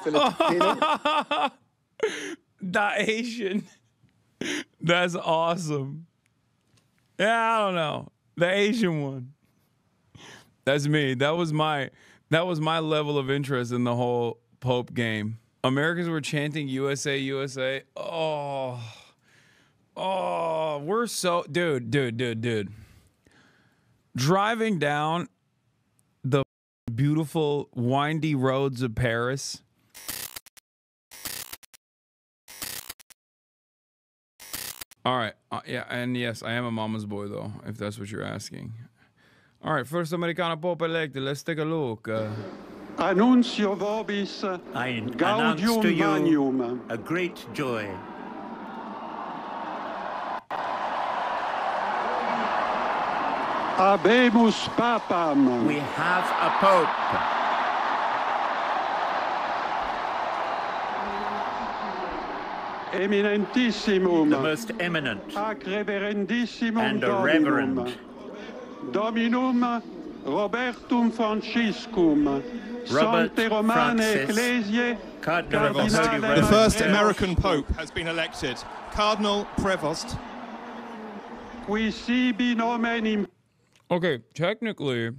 Filipino. The Asian. That's awesome. Yeah, I don't know. The Asian one. That's me. That was my level of interest in the whole Pope game. Americans were chanting USA, USA. Oh, we're so dude. Driving down the beautiful windy roads of Paris. All right. Yeah, and yes, I am a mama's boy, though, if that's what you're asking. All right, first Americana Pope elect. Let's take a look. Annuncio vobis I announce gaudium to you magnum. a great joy. Habemus papam. We have a pope. Eminentissimum. The most eminent Ac reverendissimum and a Dominum. reverend. Dominum Robertum Franciscum. Robert Sancte Romane Francis, Ecclesiae. Cardinal of the Holy Cardinale The first Prevost, American Pope has been elected. Cardinal Prevost. Qui sibi nomen in Okay, technically,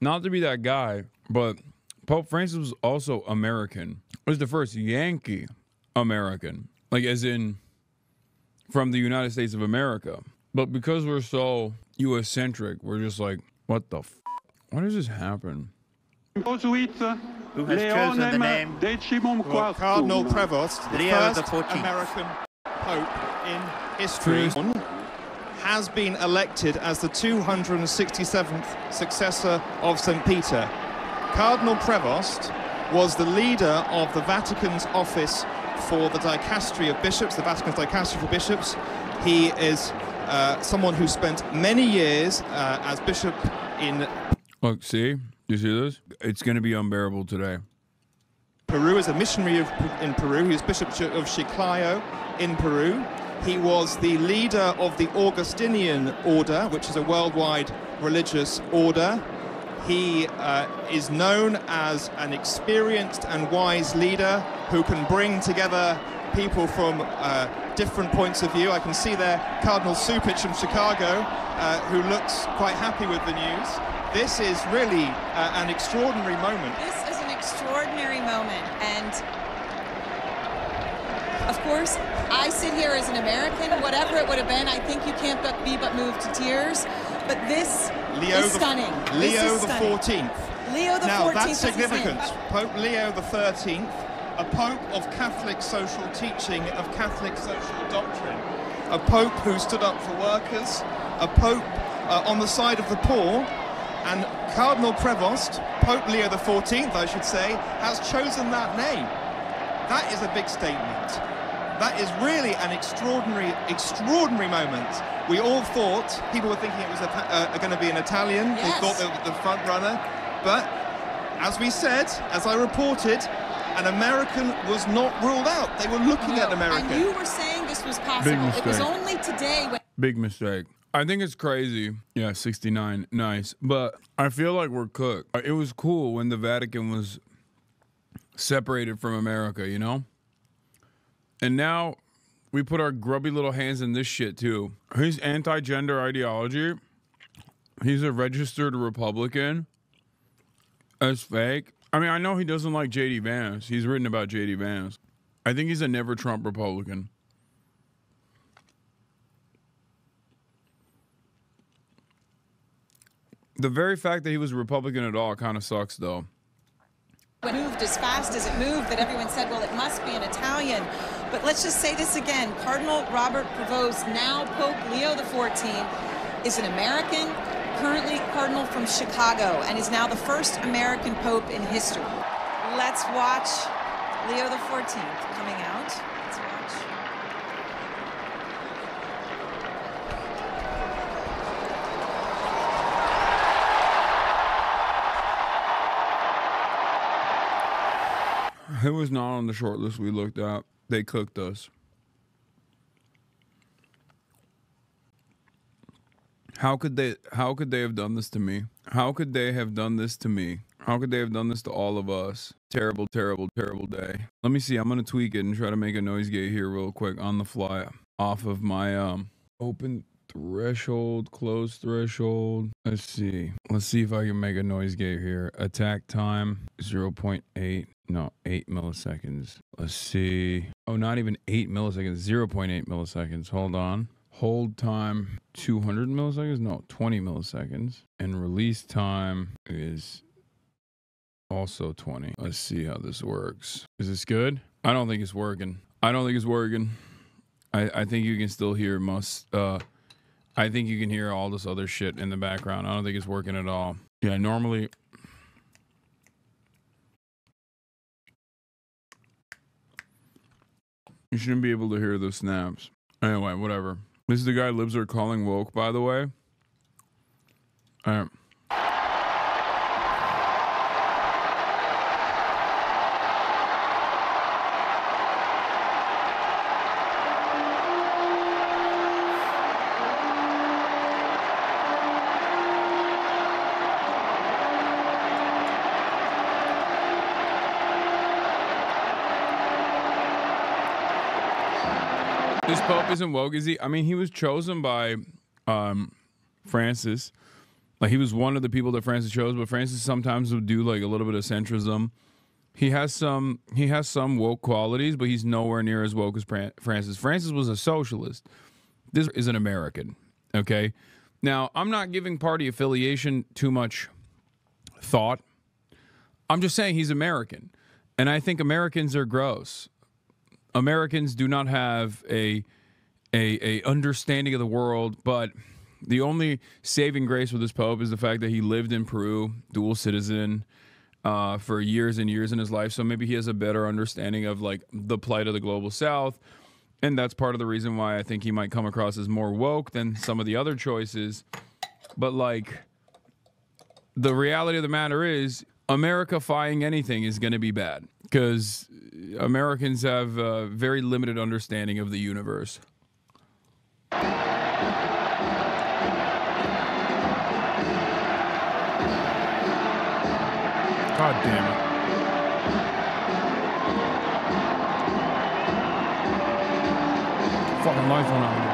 not to be that guy, but Pope Francis was also American. He was the first Yankee American, like as in from the United States of America. But because we're so U.S.-centric, we're just like, what the f***? Why does this happen? Posuit who has chosen the name Decimum Well, Quartum. Cardinal Prevost, the Leo first the 14th. American Pope in history, has been elected as the 267th successor of St. Peter. Cardinal Prevost was the leader of the Vatican's office for the dicastery of bishops, the Vatican's dicastery for bishops. He is someone who spent many years as bishop in Look, see? You see this? It's going to be unbearable today. Peru, as a missionary in Peru. He was Bishop of Chiclayo in Peru. He was the leader of the Augustinian order, which is a worldwide religious order. He is known as an experienced and wise leader who can bring together people from different points of view. I can see there Cardinal Supich from Chicago, who looks quite happy with the news. This is really an extraordinary moment. This is an extraordinary moment, and of course, I sit here as an American. Whatever it would have been, I think you can't but moved to tears. But this is stunning. Leo the 14th. Leo the 14th. Now that's is his significant. name. Pope Leo the 13th, a pope of Catholic social teaching, of Catholic social doctrine, a pope who stood up for workers, a pope on the side of the poor. And Cardinal Prevost, Pope Leo the 14th, I should say, has chosen that name. That is a big statement. That is really an extraordinary moment. We all thought, people were thinking it was going to be an Italian. Yes. They thought they were the front runner. But as we said, as I reported, an American was not ruled out. They were looking at American. And you were saying this was possible. It was only today when... Big mistake. I think it's crazy. Yeah, 69. Nice. But I feel like we're cooked. It was cool when the Vatican was separated from America, you know? And now we put our grubby little hands in this shit, too. His anti-gender ideology, he's a registered Republican. That's fake. I mean, I know he doesn't like J.D. Vance. He's written about J.D. Vance. I think he's a never-Trump Republican. The very fact that he was a Republican at all kind of sucks, though. It moved as fast as it moved that everyone said, well, it must be an Italian. But let's just say this again. Cardinal Robert Prevost, now Pope Leo the 14th, is an American, currently Cardinal from Chicago, and is now the first American Pope in history. Let's watch Leo the 14th coming out. Let's watch. It was not on the short list we looked at. They cooked us. How could they have done this to me? How could they have done this to me? How could they have done this to all of us? terrible, terrible, terrible day. Let me see. I'm going to tweak it and try to make a noise gate here real quick on the fly off of my open threshold, close threshold. Let's see. Let's see if I can make a noise gate here. Attack time 0.8. No, 8 milliseconds. Let's see. Oh, not even 8 milliseconds. 0.8 milliseconds. Hold on. Hold time 200 milliseconds? No, 20 milliseconds. And release time is also 20. Let's see how this works. Is this good? I don't think it's working. I don't think it's working. I think you can still hear most. I think you can hear all this other shit in the background. I don't think it's working at all. Yeah, normally. You shouldn't be able to hear the snaps. Anyway, whatever. This is the guy Libs are calling woke, by the way. This Pope isn't woke, is he? I mean, he was chosen by Francis. Like, he was one of the people that Francis chose, but Francis sometimes would do like a little bit of centrism. He has some woke qualities, but he's nowhere near as woke as Francis. Francis was a socialist. This is an American, okay? Now, I'm not giving party affiliation too much thought. I'm just saying he's American, and I think Americans are gross. Americans do not have a understanding of the world, but the only saving grace with this Pope is the fact that he lived in Peru, dual citizen, for years and years in his life. So maybe he has a better understanding of like the plight of the global South, and that's part of the reason why I think he might come across as more woke than some of the other choices. But like, the reality of the matter is, America-fying anything is going to be bad because Americans have a very limited understanding of the universe. God damn it. Fucking lights went out.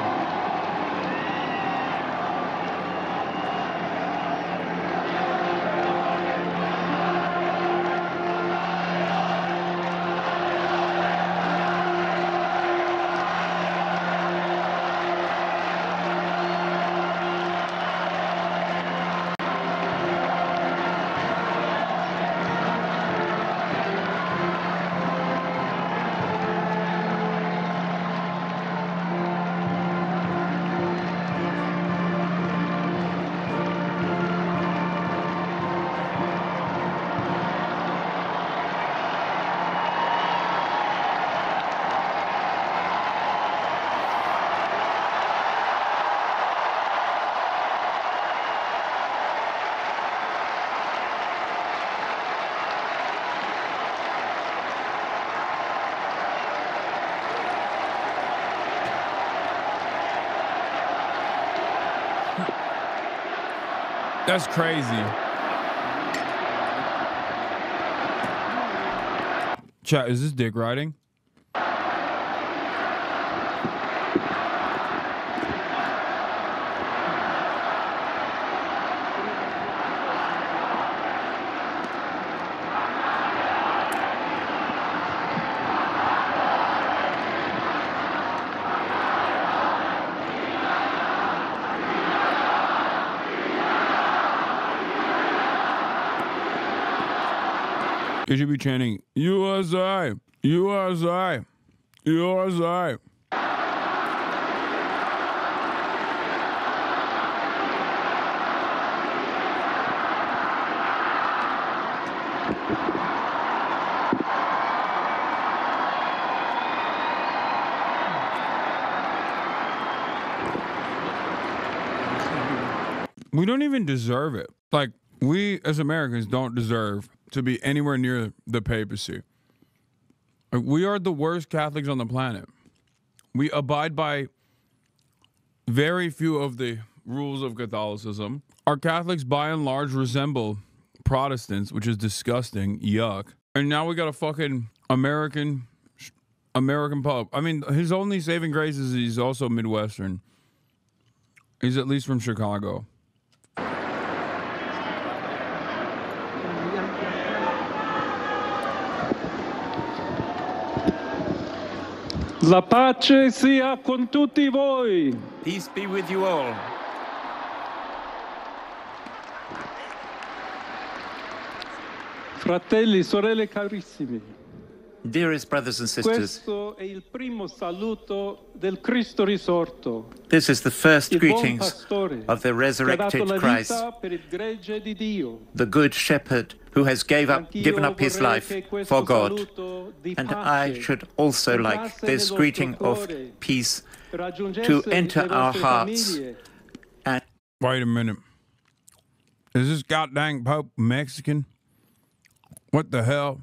That's crazy. Chat, is this dick riding? You should be chanting, USA, USA, USA. We don't even deserve it. Like, we as Americans don't deserve to be anywhere near the papacy. Like, we are the worst Catholics on the planet. We abide by very few of the rules of Catholicism. Our Catholics, by and large, resemble Protestants, which is disgusting. Yuck. And now we got a fucking American Pope. I mean, his only saving grace is he's also Midwestern. He's at least from Chicago. La pace sia con tutti voi. Peace be with you all. Fratelli, sorelle carissimi. Dearest brothers and sisters, Questo è il primo saluto del Cristo risorto. this is the first Il buon greetings pastore of the che ha dato resurrected la Christ, vita per il gregge di Dio. the good shepherd who has given up his life for God. And I should also like this greeting of peace to enter our hearts. And Wait a minute. Is this goddamn Pope Mexican? What the hell?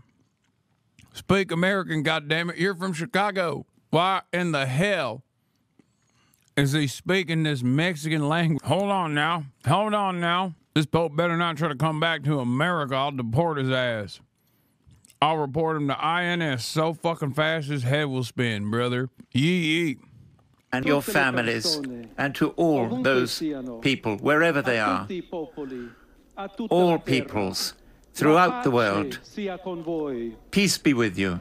Speak American, goddammit. You're from Chicago. Why in the hell is he speaking this Mexican language? Hold on now. Hold on now. This Pope better not try to come back to America. I'll deport his ass. I'll report him to INS so fucking fast his head will spin, brother. Yee. and your families, and to all those people, wherever they are, all peoples throughout the world. Peace be with you.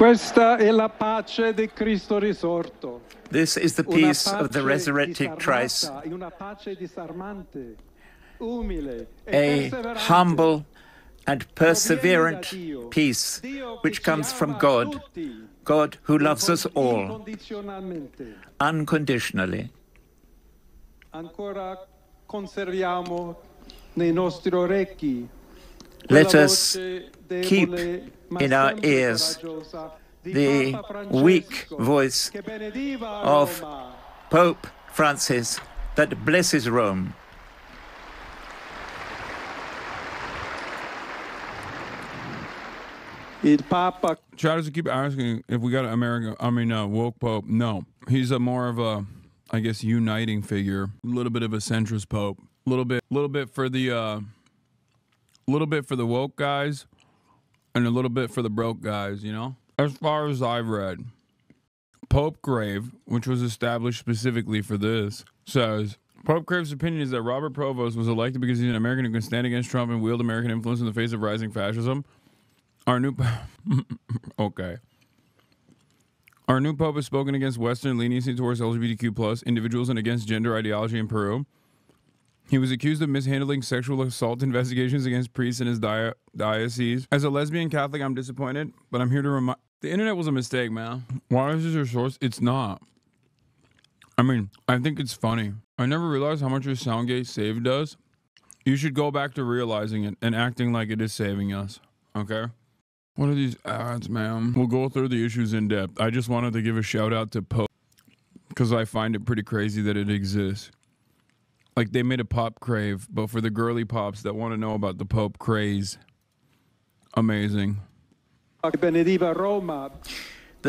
Questa è la pace di Cristo risorto. This is the peace of the resurrected Christ, a humble and perseverant peace which comes from God, God who loves us all unconditionally. Ancora conserviamo nei nostri orecchi Let us keep in our ears the weak voice of Pope Francis that blesses Rome. Il Papa Try to keep asking if we got an woke Pope. No, he's a more of a, I guess, uniting figure. A little bit of a centrist Pope. A little bit for the woke guys, and a little bit for the broke guys. You know, as far as I've read, Pope Grave, which was established specifically for this, says Pope Grave's opinion is that Robert Provost was elected because he's an American who can stand against Trump and wield American influence in the face of rising fascism. Our new okay. Our new Pope has spoken against Western leniency towards LGBTQ plus individuals and against gender ideology in Peru. He was accused of mishandling sexual assault investigations against priests in his diocese. As a lesbian Catholic, I'm disappointed, but I'm here to remind... The internet was a mistake, man. Why is this your source? It's not. I mean, I think it's funny. I never realized how much your Soundgate save does. You should go back to realizing it and acting like it is saving us, okay? What are these ads, man? We'll go through the issues in depth. I just wanted to give a shout out to Pope because I find it pretty crazy that it exists. Like, they made a pop crave, but for the girly pops that want to know about the Pope craze. Amazing. The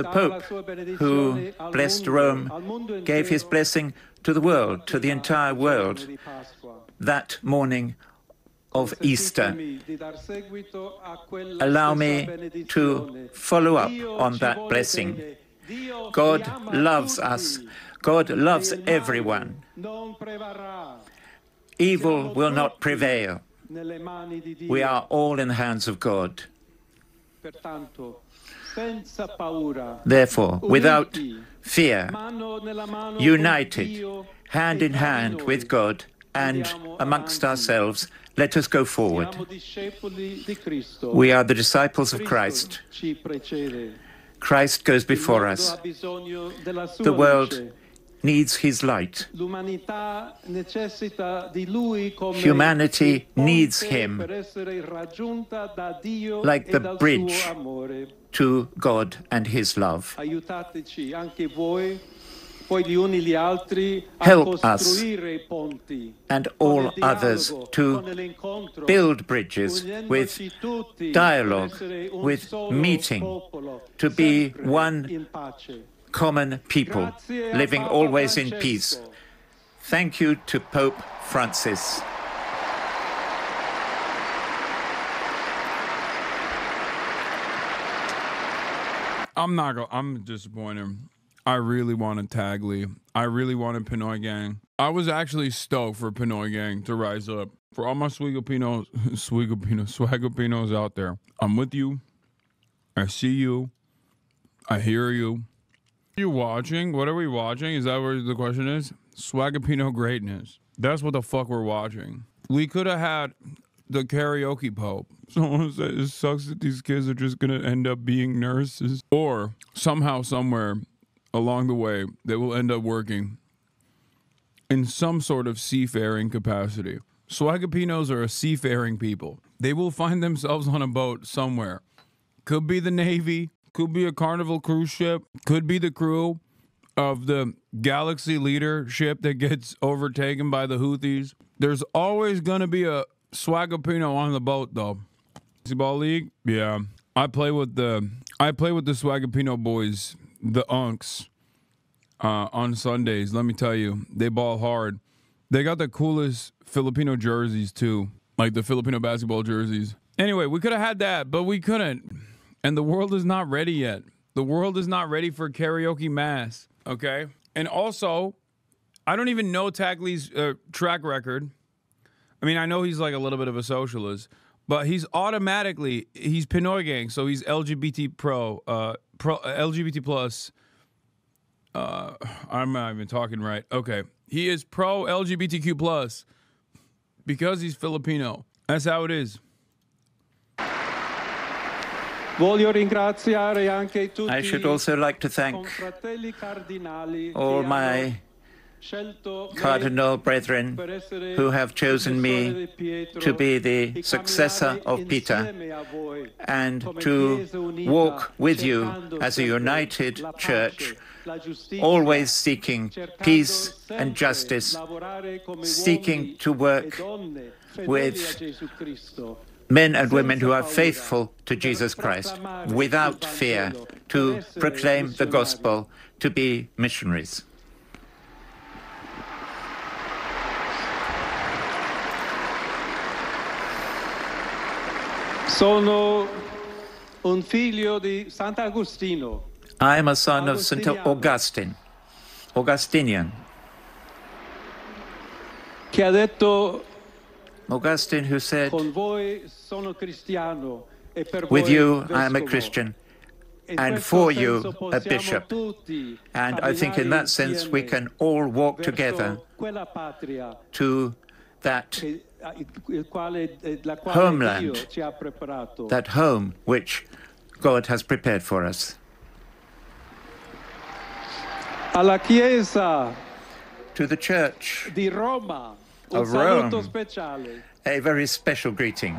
Pope, who blessed Rome, gave his blessing to the world, to the entire world, that morning of Easter. Allow me to follow up on that blessing. God loves us. God loves everyone. Evil will not prevail. We are all in the hands of God. Therefore, without fear, united, hand in hand with God and amongst ourselves, let us go forward. We are the disciples of Christ. Christ goes before us. The world needs his light. L'umanità necessita di lui come Humanity needs ponte him per essere raggiunta da Dio like e the dal bridge suo amore. to God and his love. Aiutateci anche voi, poi gli uni gli altri, a Help us costruire i ponti and con all il others dialogo, to con l'incontro, build bridges with unendoci tutti dialogue, per essere un with solo meeting, popolo, to be sempre one in pace. common people, Grazie a living Papa always in Francesco. peace. Thank you to Pope Francis. I'm disappointed. I really wanted Tagli. I really wanted Pinoy Gang. I was actually stoked for Pinoy Gang to rise up. For all my Swagapinos out there, I'm with you. I see you. I hear you. Are you watching? What are we watching? Is that what the question is? Swagapino greatness. That's what the fuck we're watching. We could have had the karaoke pope. Someone said it sucks that these kids are just gonna end up being nurses. Or somehow, somewhere along the way, they will end up working in some sort of seafaring capacity. Swagapinos are a seafaring people. They will find themselves on a boat somewhere. Could be the Navy, could be a Carnival cruise ship, could be the crew of the Galaxy Leader ship that gets overtaken by the Houthis. There's always gonna be a Swagapino on the boat, though. Basketball league, yeah. I play with the Swagapino boys, the Unks, on Sundays. Let me tell you, they ball hard. They got the coolest Filipino jerseys too, like the Filipino basketball jerseys. Anyway, we could have had that, but we couldn't. And the world is not ready yet. The world is not ready for karaoke mass. Okay, and also, I don't even know Tagli's track record. I mean, I know he's like a little bit of a socialist, but he's Pinoy Gang, so he's LGBT LGBT plus. I'm not even talking right. Okay, he is pro LGBTQ plus because he's Filipino. That's how it is. I should also like to thank all my cardinal brethren who have chosen me to be the successor of Peter and to walk with you as a united church, always seeking peace and justice, seeking to work with men and women who are faithful to Jesus Christ, without fear, to proclaim the gospel, to be missionaries. Sono un figlio di Sant'Agostino. I am a son of St. Augustine, Augustinian. Che ha detto, Augustine, who said, con voi sono cristiano e per with voi you I am a vescovo. Christian, In and questo for senso you a possiamo bishop. tutti And I think in that sense we can all walk verso together quella patria to that la quale homeland, Dio ci ha preparato. that home which God has prepared for us. Alla Chiesa To the Church di Roma, un of saluto Rome, speciale. a very special greeting.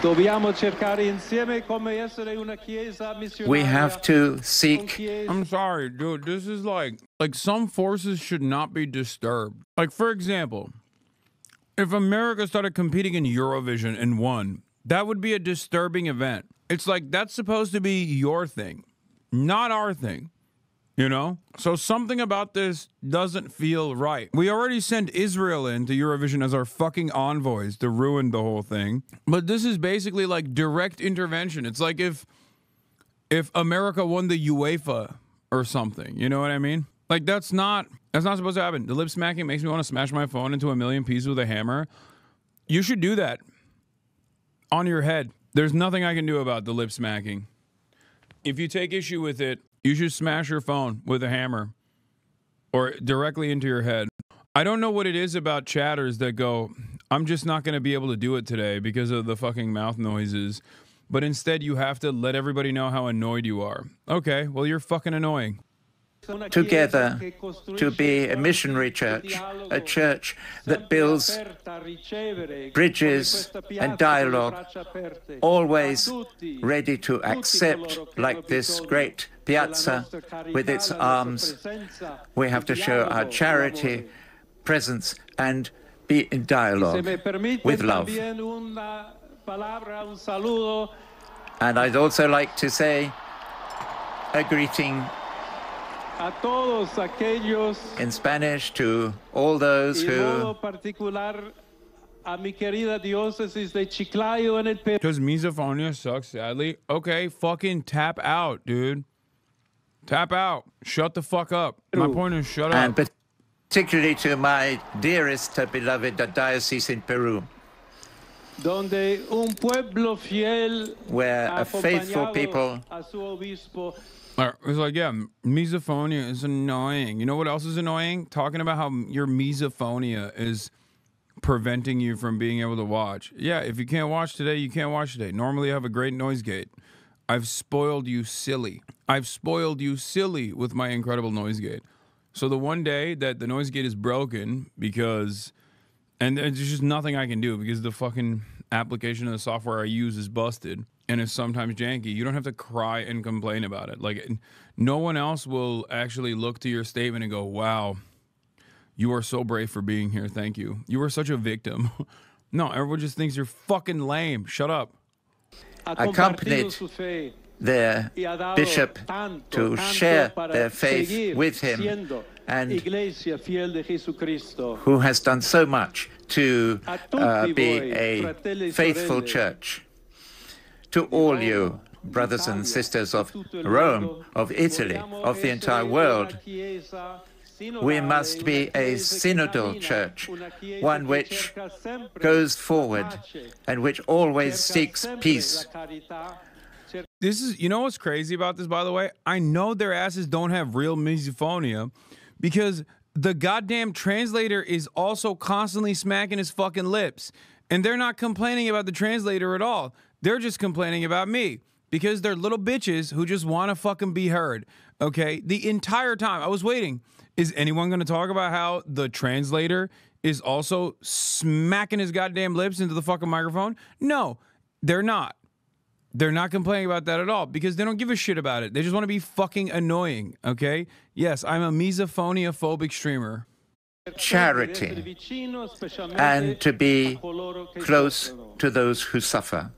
Dobbiamo cercare insieme come essere una chiesa missionaria. We have to seek. I'm sorry, dude. This is like some forces should not be disturbed. Like, for example, if America started competing in Eurovision and won, that would be a disturbing event. It's like that's supposed to be your thing, not our thing. You know? So something about this doesn't feel right. We already sent Israel into Eurovision as our fucking envoys to ruin the whole thing. But this is basically like direct intervention. It's like if America won the UEFA or something. You know what I mean? Like that's not supposed to happen. The lip smacking makes me want to smash my phone into a million pieces with a hammer. You should do that on your head. There's nothing I can do about the lip smacking. If you take issue with it, you should smash your phone with a hammer or directly into your head. I don't know what it is about chatters that go, I'm just not going to be able to do it today because of the fucking mouth noises. but instead you have to let everybody know how annoyed you are. Okay, well, you're fucking annoying. Together to be a missionary church, a church that builds bridges and dialogue, always ready to accept, like this great piazza with its arms. We have to show our charity, presence, and be in dialogue with love. And I'd also like to say a greeting in Spanish to all those who, because misophonia sucks sadly. Okay, fucking tap out, dude. Tap out. Shut the fuck up. My point is shut up. and particularly to my dearest beloved diocese in Peru, where a faithful people It's like, yeah, misophonia is annoying. You know what else is annoying? Talking about how your misophonia is preventing you from being able to watch. Yeah, if you can't watch today, you can't watch today. Normally, you have a great noise gate. I've spoiled you silly. I've spoiled you silly with my incredible noise gate. So the one day that the noise gate is broken because, and there's just nothing I can do because the fucking application of the software I use is busted and is sometimes janky, you don't have to cry and complain about it. Like, no one else will actually look to your statement and go, wow, you are so brave for being here. Thank you. You are such a victim. No, everyone just thinks you're fucking lame. Shut up. accompanied their bishop to share their faith with him, and who has done so much to be a faithful church. To all you, brothers and sisters of Rome, of Italy, of the entire world, we must be a synodal church, one which goes forward and which always seeks peace. This is, you know what's crazy about this, by the way? I know their asses don't have real misophonia because the goddamn translator is also constantly smacking his fucking lips. And they're not complaining about the translator at all. They're just complaining about me because they're little bitches who just want to fucking be heard. Okay? The entire time I was waiting. Is anyone going to talk about how the translator is also smacking his goddamn lips into the fucking microphone? No, they're not. They're not complaining about that at all because they don't give a shit about it. They just want to be fucking annoying, okay? Yes, I'm a misophonia-phobic streamer. Charity and to be close to those who suffer.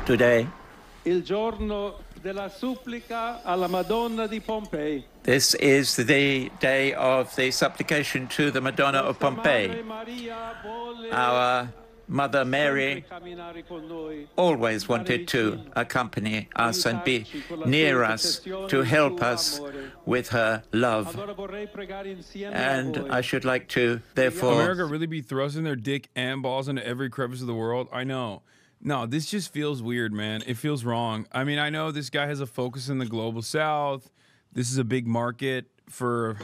Today, this is the day of the supplication to the Madonna of Pompeii. Our Mother Mary always wanted to accompany us and be near us, to help us with her love. And I should like to, therefore... America really be thrusting their dick and balls into every crevice of the world? I know. No, this just feels weird, man. It feels wrong. I mean, I know this guy has a focus in the global south. This is a big market for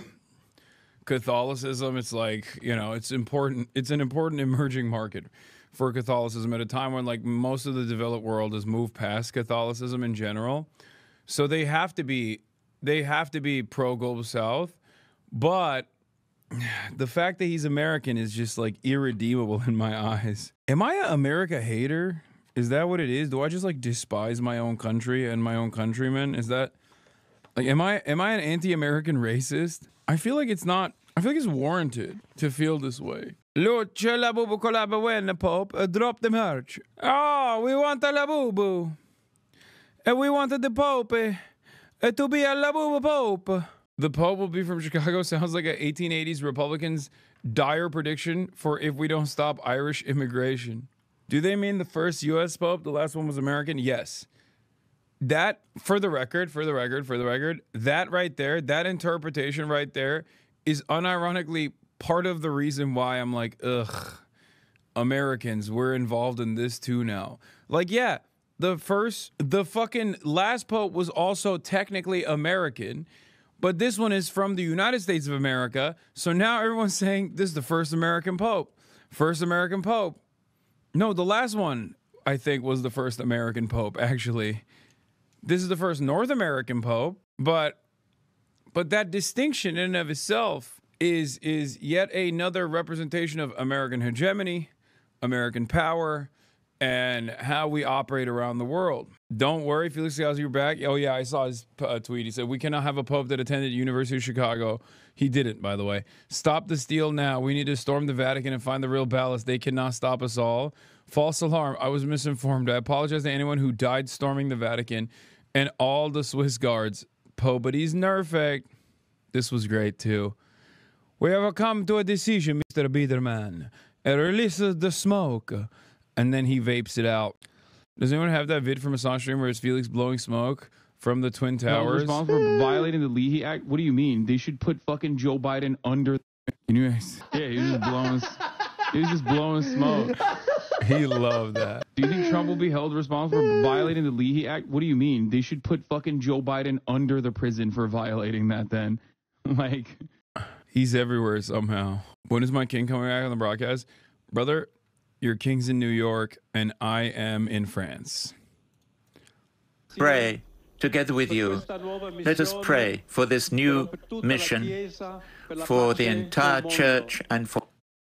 Catholicism. It's like, you know, it's important. It's an important emerging market for Catholicism at a time when, like, most of the developed world has moved past Catholicism in general. So they have to be pro global south. But the fact that he's American is just, like, irredeemable in my eyes. Am I an America hater? Is that what it is? Do I just, like, despise my own country and my own countrymen? Is that, like, am I an anti-American racist? I feel like it's not. I feel like it's warranted to feel this way. Luce la bubu collaba when the Pope drop the merch. Oh, we want a la bubu. And we wanted the Pope to be a la bubu Pope. The Pope will be from Chicago. Sounds like an 1880s Republicans' dire prediction for if we don't stop Irish immigration. Do they mean the first U.S. Pope? The last one was American? Yes. That, for the record, that right there, that interpretation right there is unironically part of the reason why I'm like, ugh, Americans, we're involved in this too now. Like, yeah, the fucking last Pope was also technically American, but this one is from the United States of America. So now everyone's saying this is the first American Pope. First American Pope. No, the last one, I think, was the first American Pope, actually. This is the first North American Pope, but that distinction in and of itself is yet another representation of American hegemony, American power, and how we operate around the world. Don't worry, Felix Gauzy, you're back. Oh, yeah, I saw his tweet. He said, we cannot have a pope that attended University of Chicago. He didn't, by the way. Stop the steal now. We need to storm the Vatican and find the real ballast. They cannot stop us all. False alarm. I was misinformed. I apologize to anyone who died storming the Vatican and all the Swiss guards. Pope, but he's nerfect. This was great, too. We have come to a decision, Mr. Biederman. It releases the smoke. And then he vapes it out. Does anyone have that vid from a song stream where it's Felix blowing smoke from the Twin Towers? Responsible for violating the Leahy Act? What do you mean? They should put fucking Joe Biden under. Can you? Yeah, he was just blowing smoke. He loved that. Do you think Trump will be held responsible for violating the Leahy Act? What do you mean? They should put fucking Joe Biden under the prison for violating that then. Like. He's everywhere somehow. When is my king coming back on the broadcast? Brother, your king's in New York, and I am in France. Pray together with you. Let us pray for this new mission, for the entire church, and for...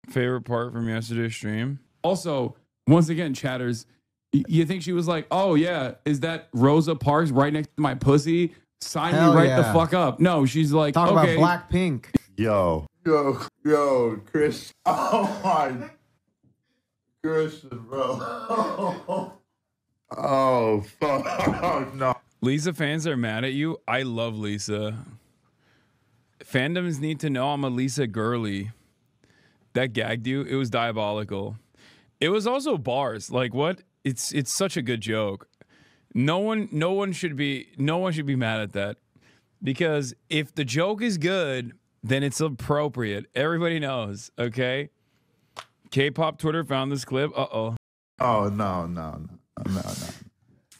Favorite part from yesterday's stream? Also, once again, chatters, you think she was like, oh, yeah, is that Rosa Parks right next to my pussy? Sign me right the fuck up. No, she's like, talk okay. about Blackpink. Yo, Chris. Oh my, Christian, bro. Oh fuck, no. Lisa fans are mad at you. I love Lisa. Fandoms need to know I'm a Lisa girly. That gagged you. It was diabolical. It was also bars. Like what? It's such a good joke. No one should be mad at that, because if the joke is good, then it's appropriate. Everybody knows, okay? K-pop Twitter found this clip. Uh-oh. Oh, no.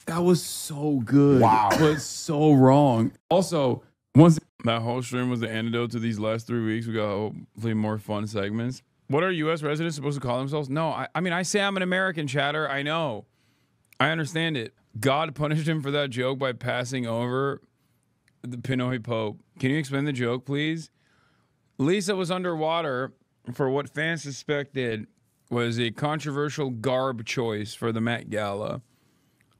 That was so good. Wow. But so wrong. Also, once that whole stream was the antidote to these last 3 weeks. We got hopefully more fun segments. What are U.S. residents supposed to call themselves? No, I mean, I say I'm an American, chatter. I know. I understand it. God punished him for that joke by passing over the Pinoy Pope. Can you explain the joke, please? Lisa was underwater for what fans suspected was a controversial garb choice for the Met Gala,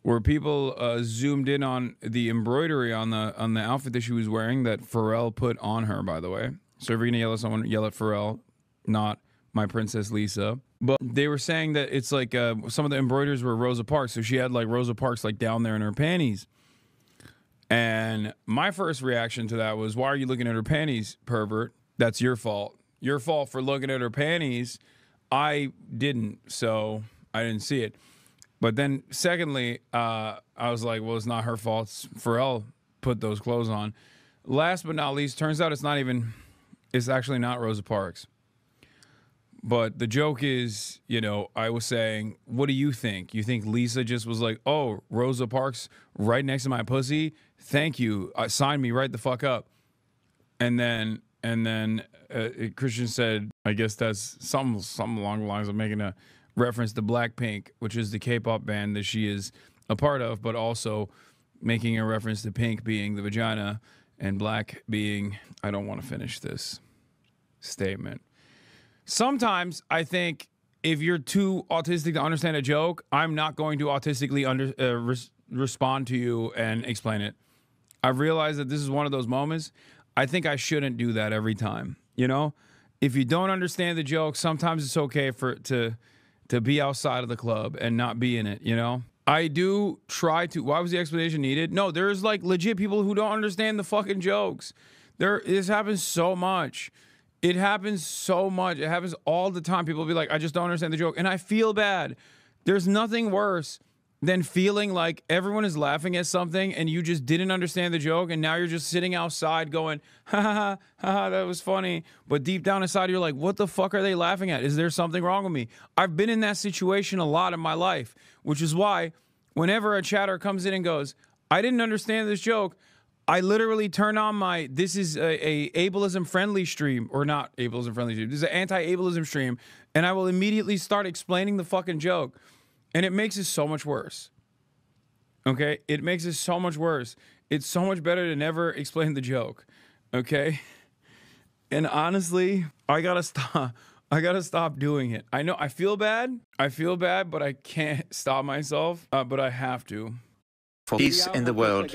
where people zoomed in on the embroidery on the outfit that she was wearing that Pharrell put on her, by the way. So if you're gonna yell at someone, yell at Pharrell, not my Princess Lisa. But they were saying that it's like some of the embroideries were Rosa Parks, so she had like Rosa Parks like down there in her panties. And my first reaction to that was, why are you looking at her panties, pervert? That's your fault. Your fault for looking at her panties. I didn't, so I didn't see it. But then secondly, I was like, well, it's not her fault. Pharrell put those clothes on. Last but not least, turns out it's actually not Rosa Parks. But the joke is, you know, I was saying, what do you think? You think Lisa just was like, oh, Rosa Parks right next to my pussy? Thank you. Sign me right the fuck up. And then Christian said, I guess that's something along the lines of making a reference to Blackpink, which is the K-pop band that she is a part of, but also making a reference to pink being the vagina and black being, I don't want to finish this statement. Sometimes I think if you're too autistic to understand a joke, I'm not going to autistically respond to you and explain it. I've realized that this is one of those moments. I think I shouldn't do that every time. You know, if you don't understand the joke, sometimes it's okay to be outside of the club and not be in it. You know, I do try to. Why was the explanation needed? No, there's like legit people who don't understand the fucking jokes. This happens so much. It happens so much. It happens all the time. People will be like, I just don't understand the joke. And I feel bad. There's nothing worse than feeling like everyone is laughing at something and you just didn't understand the joke. And now you're just sitting outside going, ha ha ha, that was funny. But deep down inside, you're like, what the fuck are they laughing at? Is there something wrong with me? I've been in that situation a lot in my life, which is why whenever a chatter comes in and goes, I didn't understand this joke, I literally turn on my, this is a ableism friendly stream, or not ableism friendly stream. This is an anti-ableism stream. And I will immediately start explaining the fucking joke. And it makes it so much worse. Okay? It makes it so much worse. It's so much better to never explain the joke. Okay? And honestly, I gotta stop. I gotta stop doing it. I know I feel bad. But I can't stop myself. But I have to. For peace in the world,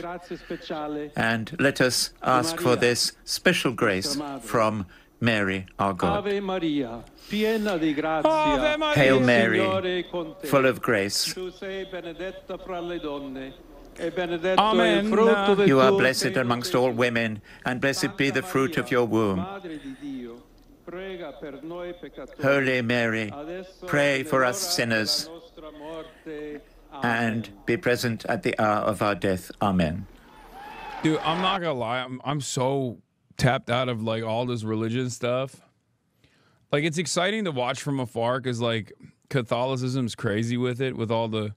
and let us ask for this special grace from Mary, our God. Ave Maria, piena di grazia. Hail Mary, full of grace. Tu sei benedetta fra le donne, e benedetto Amen. il frutto del You are tuo blessed seno, amongst all women, and blessed be the fruit of your womb. Madre di Dio, prega per noi peccatori. Holy Mary, Adesso pray for us nell'ora sinners, della nostra morte. and be present at the hour of our death. Amen. Dude, I'm not gonna lie. I'm so tapped out of like all this religion stuff. Like, it's exciting to watch from afar because like Catholicism's crazy with it, with all the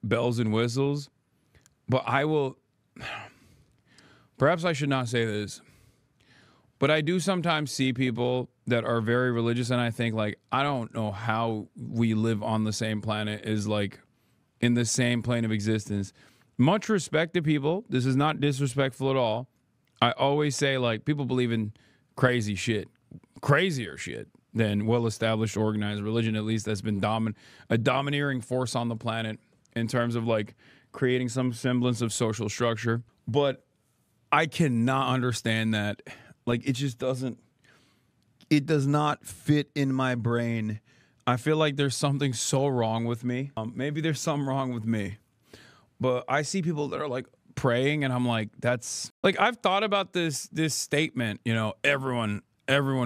bells and whistles. But I will, perhaps I should not say this, but I do sometimes see people that are very religious, and I think, like, I don't know how we live on the same planet, is like in the same plane of existence. Much respect to people. This is not disrespectful at all. I always say, like, people believe in crazy shit, crazier shit than well-established organized religion, at least that's been a domineering force on the planet in terms of like creating some semblance of social structure. But I cannot understand that. Like, it just doesn't, it does not fit in my brain. I feel like there's something so wrong with me. Maybe there's something wrong with me. But I see people that are like praying, and I'm like, that's like, I've thought about this statement, you know, everyone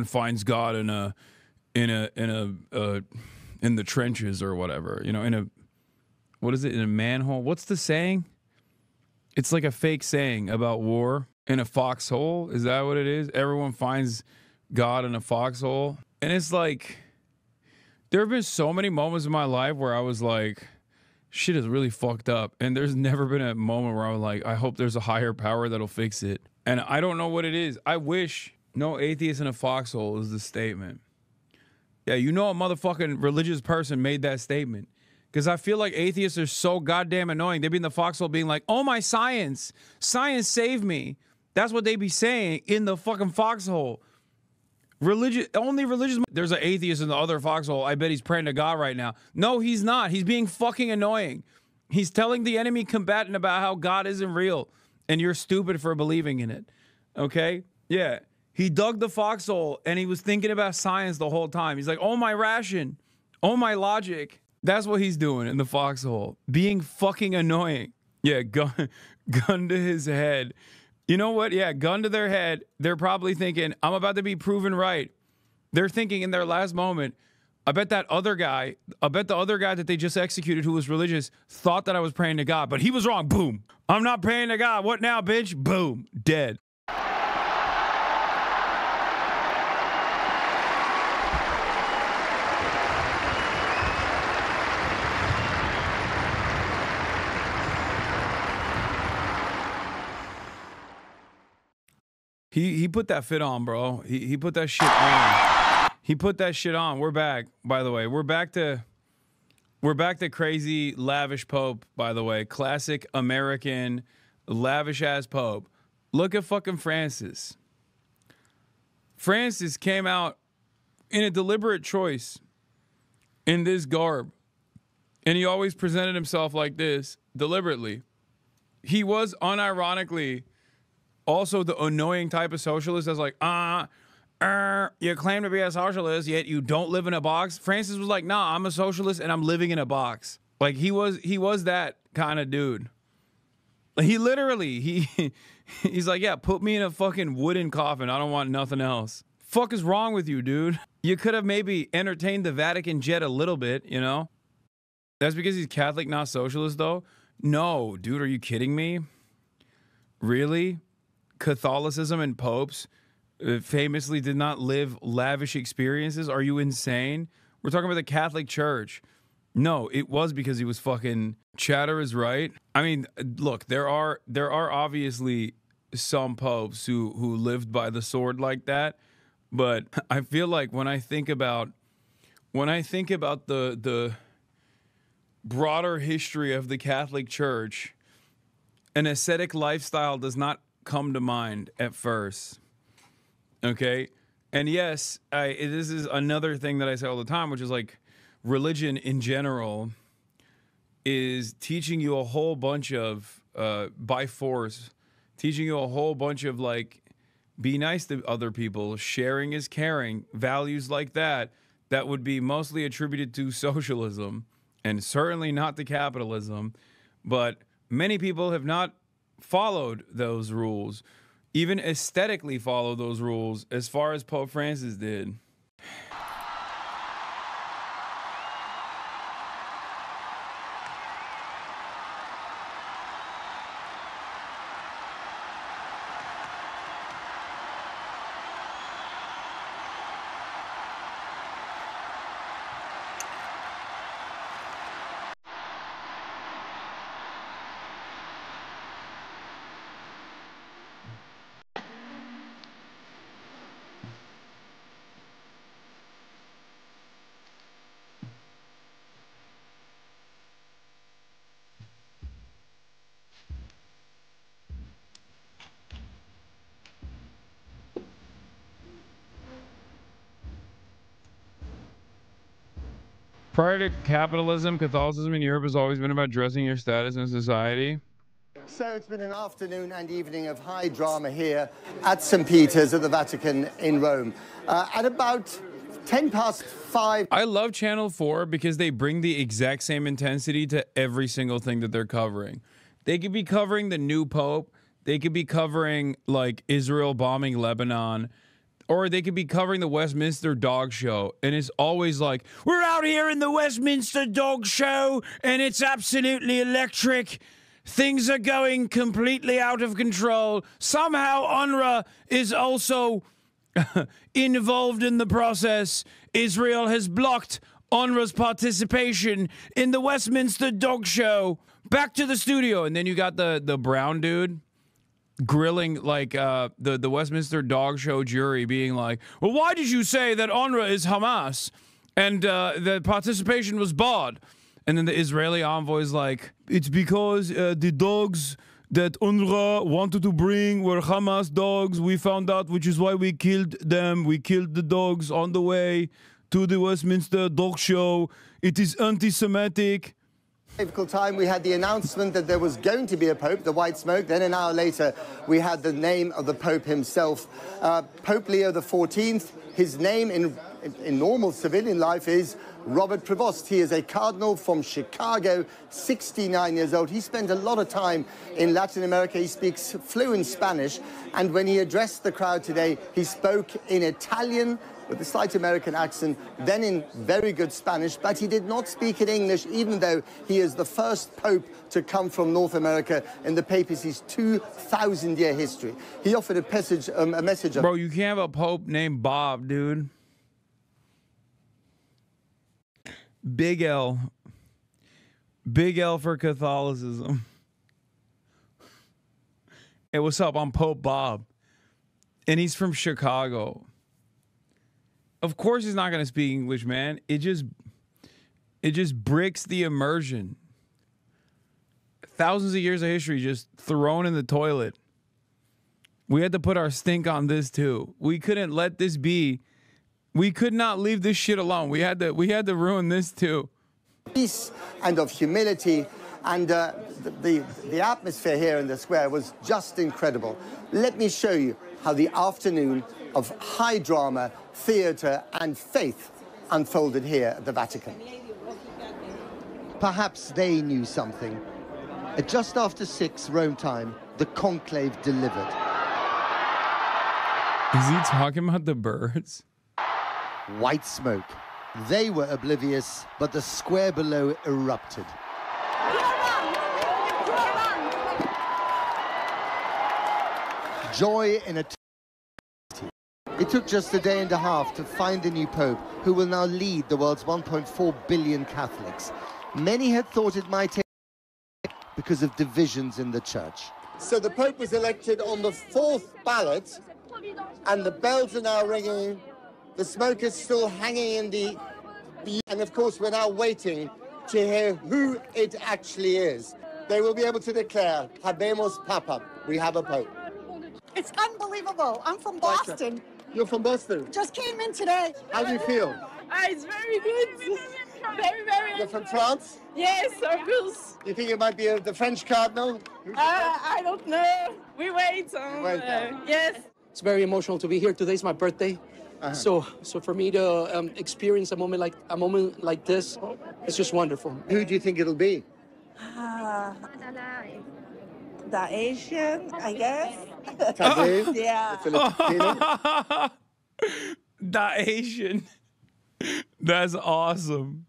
finds God in the trenches or whatever, you know, what is it, in a manhole? What's the saying? It's like a fake saying about war. In a foxhole? Is that what it is? Everyone finds God in a foxhole. And it's like, there have been so many moments in my life where I was like, shit is really fucked up. And there's never been a moment where I was like, I hope there's a higher power that'll fix it. And I don't know what it is. I wish no atheist in a foxhole is the statement. Yeah, you know, a motherfucking religious person made that statement. Because I feel like atheists are so goddamn annoying. They'd be in the foxhole being like, oh, my science saved me. That's what they be saying in the fucking foxhole. Only religious. There's an atheist in the other foxhole. I bet he's praying to God right now. No, he's not. He's being fucking annoying. He's telling the enemy combatant about how God isn't real and you're stupid for believing in it. Okay? Yeah. He dug the foxhole and he was thinking about science the whole time. He's like, oh, my ration. Oh, my logic. That's what he's doing in the foxhole. Being fucking annoying. Yeah, gun to his head. You know what? Yeah, gun to their head. They're probably thinking, I'm about to be proven right. They're thinking in their last moment, I bet the other guy that they just executed who was religious thought that I was praying to God, but he was wrong. Boom. I'm not praying to God. What now, bitch? Boom. Dead. He put that fit on, bro. He put that shit on. He put that shit on. We're back, by the way. We're back to crazy, lavish Pope, by the way. Classic American, lavish-ass Pope. Look at fucking Francis. Francis came out in a deliberate choice in this garb. And he always presented himself like this, deliberately. He was unironically also the annoying type of socialist that's like, you claim to be a socialist, yet you don't live in a box. Francis was like, nah, I'm a socialist and I'm living in a box. Like, he was that kind of dude. He literally, he's like, yeah, put me in a fucking wooden coffin. I don't want nothing else. Fuck is wrong with you, dude? You could have maybe entertained the Vatican jet a little bit, you know? That's because he's Catholic, not socialist, though? No, dude, are you kidding me? Really? Catholicism and popes famously did not live lavish experiences? Are you insane? We're talking about the Catholic Church. No, it was because he was fucking. Chatter is right. I mean, look, there are obviously some popes who lived by the sword like that, but I feel like when I think about the broader history of the Catholic Church, an ascetic lifestyle does not come to mind at first. Okay? And yes, this is another thing that I say all the time, which is like religion in general is teaching you a whole bunch of, by force, teaching you a whole bunch of like, be nice to other people, sharing is caring, values like that would be mostly attributed to socialism and certainly not to capitalism. But many people have not followed those rules, even aesthetically follow those rules as far as Pope Francis did. Prior to capitalism, Catholicism in Europe has always been about dressing your status in society. So it's been an afternoon and evening of high drama here at St. Peter's at the Vatican in Rome. At about 5:10. I love Channel 4 because they bring the exact same intensity to every single thing that they're covering. They could be covering the new Pope. They could be covering, like, Israel bombing Lebanon. Or they could be covering the Westminster Dog Show, and it's always like, we're out here in the Westminster Dog Show, and it's absolutely electric. Things are going completely out of control. Somehow UNRWA is also involved in the process. Israel has blocked UNRWA's participation in the Westminster Dog Show. Back to the studio. And then you got the brown dude grilling like the Westminster Dog Show jury, being like, well, why did you say that UNRWA is Hamas and the participation was barred? And then the Israeli envoy is like, it's because the dogs that UNRWA wanted to bring were Hamas dogs. We found out, which is why we killed them. We killed the dogs on the way to the Westminster Dog Show. It is anti-Semitic. Difficult time. We had the announcement that there was going to be a pope, the white smoke. Then an hour later, we had the name of the pope himself, Pope Leo XIV. His name in normal civilian life is Robert Prevost. He is a cardinal from Chicago, 69 years old. He spent a lot of time in Latin America. He speaks fluent Spanish. And when he addressed the crowd today, he spoke in Italian with a slight American accent, then in very good Spanish, but he did not speak in English, even though he is the first pope to come from North America in the papacy's 2,000-year history. He offered a message of... Bro, you can't have a pope named Bob, dude. Big L. Big L for Catholicism. Hey, what's up? I'm Pope Bob. And he's from Chicago. Of course he's not going to speak English, man. It just bricks the immersion. Thousands of years of history just thrown in the toilet. We had to put our stink on this too. We couldn't let this be. We could not leave this shit alone. We had to ruin this too. Peace and of humility, and the atmosphere here in the square was just incredible. Let me show you how the afternoon of high drama, theatre and faith unfolded here at the Vatican. Perhaps they knew something. At just after 6 Rome time, the conclave delivered. Is he talking about the birds? White smoke. They were oblivious, but the square below erupted. Joy in a... It took just a day and a half to find the new Pope, who will now lead the world's 1.4 billion Catholics. Many had thought it might take because of divisions in the church. So the Pope was elected on the 4th ballot, and the bells are now ringing. The smoke is still hanging in the... And of course, we're now waiting to hear who it actually is. They will be able to declare, Habemos Papa, we have a Pope. It's unbelievable. I'm from Boston. You're from Boston? Just came in today. How do you feel? It's very good. Very, very. You're from France? Yes, of course. You think it might be the French cardinal? I don't know. We wait. Yes. It's very emotional to be here. Today's my birthday. So for me to experience a moment like this, it's just wonderful. Who do you think it'll be? The Asian, I guess. Yeah. The Asian. That's awesome.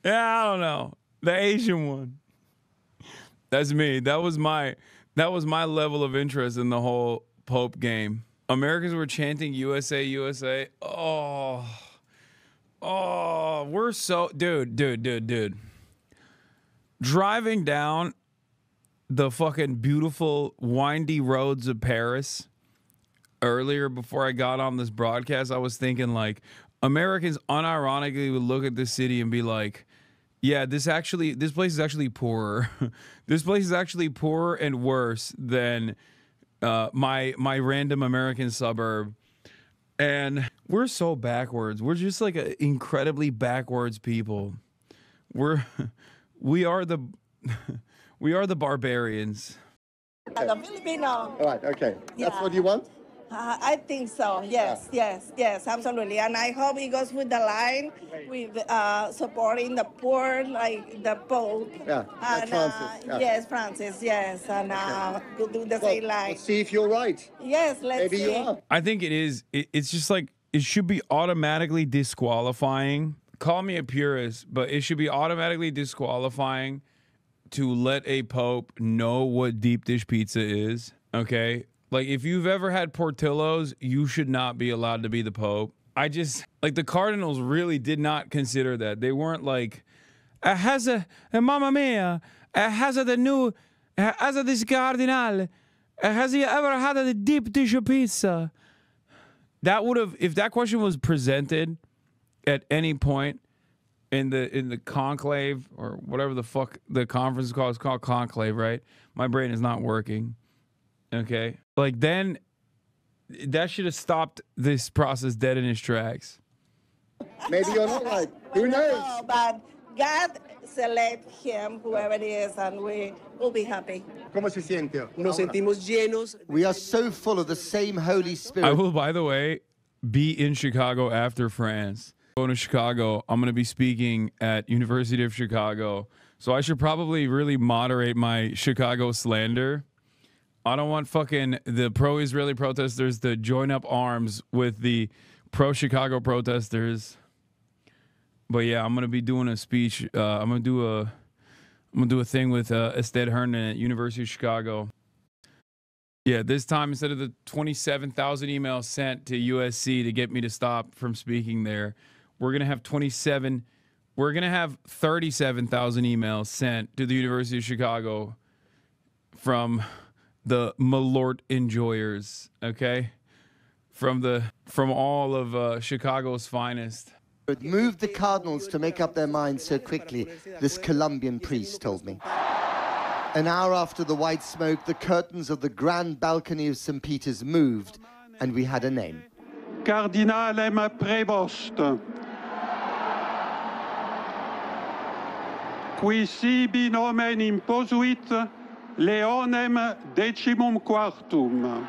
Yeah, I don't know. The Asian one. That's me. That was my level of interest in the whole Pope game. Americans were chanting USA, USA. Oh, we're so dude. Driving down the fucking beautiful windy roads of Paris earlier before I got on this broadcast, I was thinking like Americans unironically would look at this city and be like, yeah, this place is actually poorer. This place is actually poorer and worse than my random American suburb. And we're so backwards. We're just like an incredibly backwards people. We are the barbarians. The Filipino. All right, okay. Yeah. That's what you want? I think so. Yes, absolutely. And I hope it goes with the line with supporting the poor, like the Pope. Yeah, and, Francis. Yes, Francis. Yes, and to do the same line. Let's see if you're right. Yes, let's see. Maybe you are. I think it is. It's just like it should be automatically disqualifying. Call me a purist, but it should be automatically disqualifying to let a Pope know what deep dish pizza is. Okay. Like, if you've ever had Portillo's, you should not be allowed to be the Pope. The Cardinals really did not consider that. They weren't like, Mamma mia, has this Cardinal, has he ever had a deep dish of pizza? That would have, if that question was presented at any point in the conclave, or whatever the fuck the conference is called, it's called conclave, right? My brain is not working. Okay. Like, then that should have stopped this process dead in its tracks. Maybe you're not right. Who knows? No, but God select him, whoever it is, and we will be happy. ¿Cómo se siente? Nos sentimos llenos. We are so full of the same Holy Spirit. I will, by the way, be in Chicago after France. Going to Chicago, I'm going to be speaking at University of Chicago. So I should probably really moderate my Chicago slander. I don't want fucking the pro-Israeli protesters to join up arms with the pro-Chicago protesters. But yeah, I'm gonna be doing a speech. I'm gonna do a thing with Esther Hernan at University of Chicago. Yeah, this time instead of the 27,000 emails sent to USC to get me to stop from speaking there, we're gonna have 37,000 emails sent to the University of Chicago from the Malort enjoyers, okay? From all of Chicago's finest. It moved the cardinals to make up their minds so quickly, this Colombian priest told me. An hour after the white smoke, the curtains of the grand balcony of St. Peter's moved, and we had a name. Cardinalem Prevost. Qui sibi nomen imposuit Leonem decimum quartum.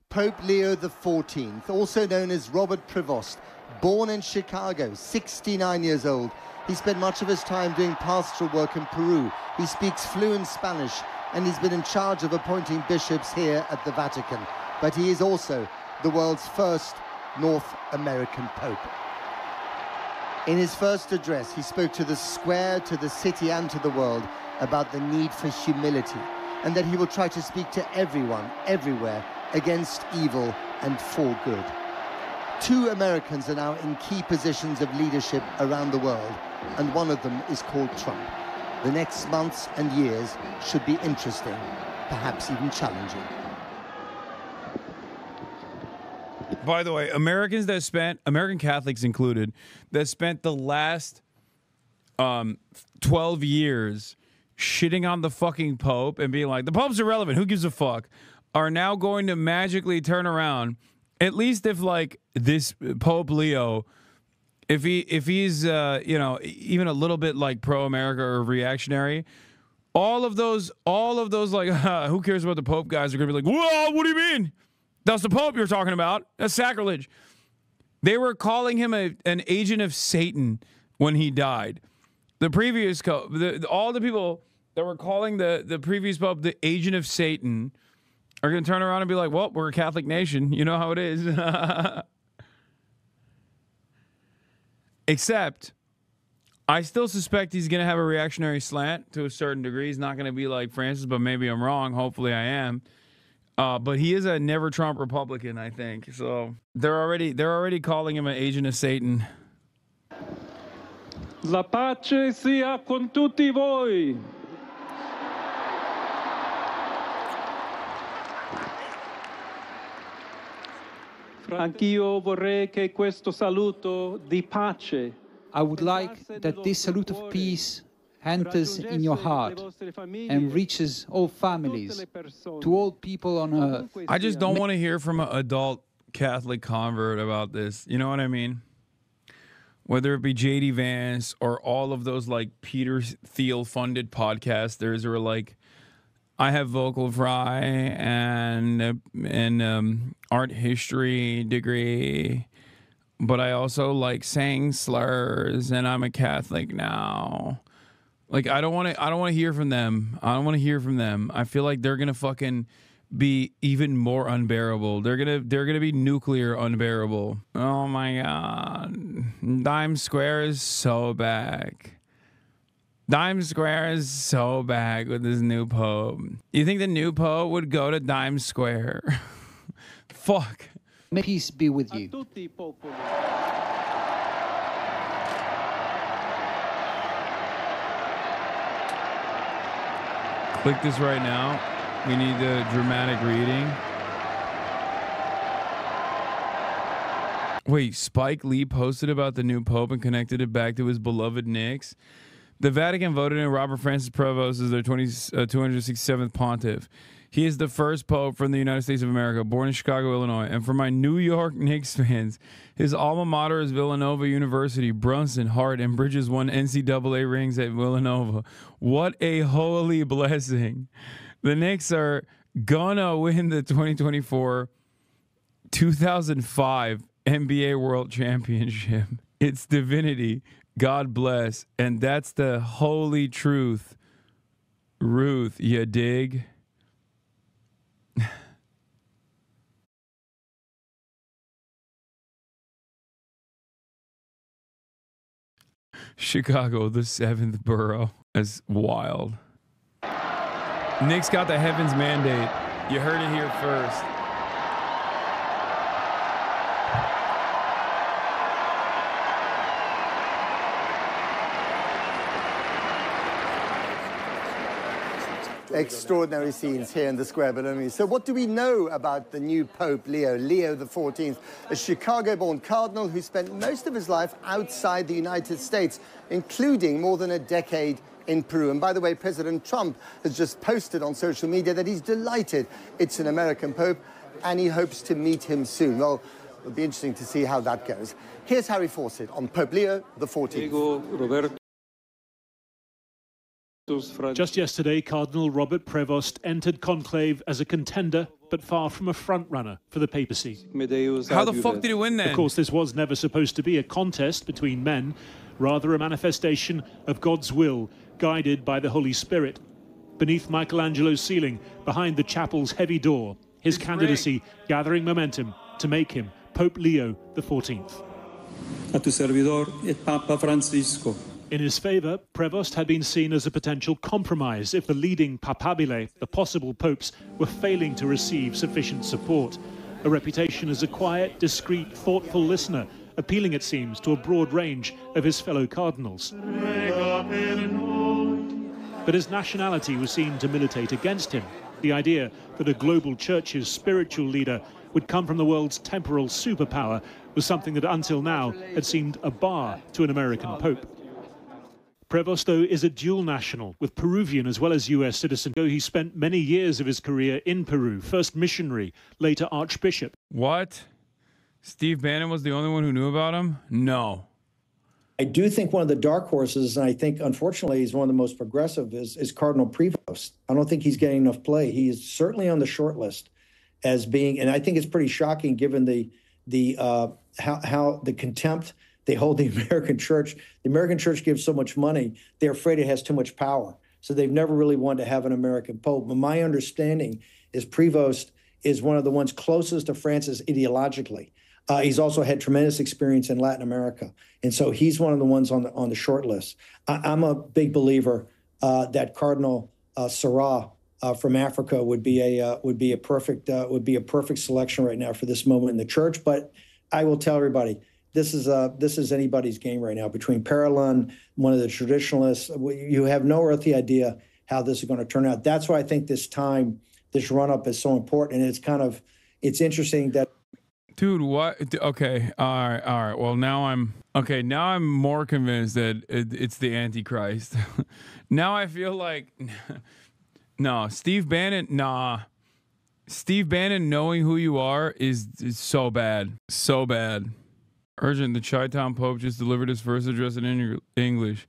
Pope Leo XIV, also known as Robert Prevost, born in Chicago, 69 years old. He spent much of his time doing pastoral work in Peru. He speaks fluent Spanish, and he's been in charge of appointing bishops here at the Vatican. But he is also the world's first North American Pope. In his first address, he spoke to the square, to the city, and to the world about the need for humility, and that he will try to speak to everyone, everywhere, against evil and for good. 2 Americans are now in key positions of leadership around the world, and one of them is called Trump. The next months and years should be interesting, perhaps even challenging. By the way, American Catholics included, that spent the last 12 years shitting on the fucking Pope and being like, the Pope's irrelevant, who gives a fuck, are now going to magically turn around. At least if like this Pope Leo, if he's even a little bit like pro-America or reactionary, all of those like who cares about the Pope guys are gonna be like, whoa, what do you mean? That's the Pope you're talking about. That's sacrilege. They were calling him an agent of Satan when he died. The previous all the people that were calling the previous Pope the agent of Satan are going to turn around and be like, well, we're a Catholic nation. You know how it is. Except, I still suspect he's going to have a reactionary slant to a certain degree. He's not going to be like Francis, but maybe I'm wrong. Hopefully I am. But he is a never Trump Republican, I think. So they're already calling him an agent of Satan. La pace sia con tutti voi. Anch'io vorrei che questo saluto di pace. I would like that this salute of peace enters in your heart and reaches all families, to all people on earth. I just don't want to hear from an adult Catholic convert about this. You know what I mean? Whether it be J.D. Vance or all of those like Peter Thiel funded podcasters who are like, I have vocal fry and art history degree, but I also like saying slurs and I'm a Catholic now. Like I don't want to hear from them. I don't want to hear from them. I feel like they're going to fucking be even more unbearable. They're going to be nuclear unbearable. Oh my God. Times Square is so back. Times Square is so back with this new Pope. You think the new Pope would go to Times Square? Fuck. May peace be with you. Click this right now. We need the dramatic reading. Wait, Spike Lee posted about the new Pope and connected it back to his beloved Knicks. The Vatican voted in Robert Francis Prevost as their 267th pontiff. He is the first Pope from the United States of America, born in Chicago, Illinois. And for my New York Knicks fans, his alma mater is Villanova University. Brunson, Hart, and Bridges won NCAA rings at Villanova. What a holy blessing. The Knicks are gonna win the 2024-2005 NBA World Championship. It's divinity. God bless. And that's the holy truth. Ruth, you dig? Chicago, the 7th borough. That's wild. Knicks got the heavens mandate. You heard it here first. Extraordinary scenes here in the Square Below. So what do we know about the new Pope, Leo XIV, a Chicago-born cardinal who spent most of his life outside the United States, including more than a decade in Peru? And by the way, President Trump has just posted on social media that he's delighted it's an American Pope and he hopes to meet him soon. Well, it'll be interesting to see how that goes. Here's Harry Fawcett on Pope Leo XIV. Just yesterday, Cardinal Robert Prevost entered conclave as a contender, but far from a front-runner for the papacy. How the fuck did he win then? Of course, this was never supposed to be a contest between men, rather a manifestation of God's will, guided by the Holy Spirit. Beneath Michelangelo's ceiling, behind the chapel's heavy door, his candidacy gathering momentum to make him Pope Leo XIV. A tu servidor et Papa Francisco. In his favour, Prevost had been seen as a potential compromise if the leading papabile, the possible popes, were failing to receive sufficient support. a reputation as a quiet, discreet, thoughtful listener, appealing, it seems, to a broad range of his fellow cardinals. But his nationality was seen to militate against him. The idea that a global church's spiritual leader would come from the world's temporal superpower was something that until now had seemed a bar to an American pope. Prevost is a dual national, with Peruvian as well as US citizen. He spent many years of his career in Peru, first missionary, later archbishop. What? Steve Bannon was the only one who knew about him? No. I do think one of the dark horses, and I think, unfortunately, he's one of the most progressive, is Cardinal Prevost. I don't think he's getting enough play. He is certainly on the short list as being, and I think it's pretty shocking given how the contempt they hold the American church. The American church gives so much money, they're afraid it has too much power. So they've never really wanted to have an American pope. But my understanding is Prevost is one of the ones closest to Francis ideologically. He's also had tremendous experience in Latin America. And so he's one of the ones on the short list. I'm a big believer that Cardinal Sarah from Africa would be a perfect selection right now for this moment in the church. But I will tell everybody, this is anybody's game right now. Between Parolin, one of the traditionalists, you have no earthly idea how this is going to turn out. That's why I think this run-up is so important. And it's interesting that. Dude, what? Okay, all right. Well, now I'm more convinced that it's the Antichrist. Now I feel like, no, Steve Bannon, nah. Steve Bannon knowing who you are is so bad. So bad. Urgent, the Chi-Town Pope just delivered his first address in English.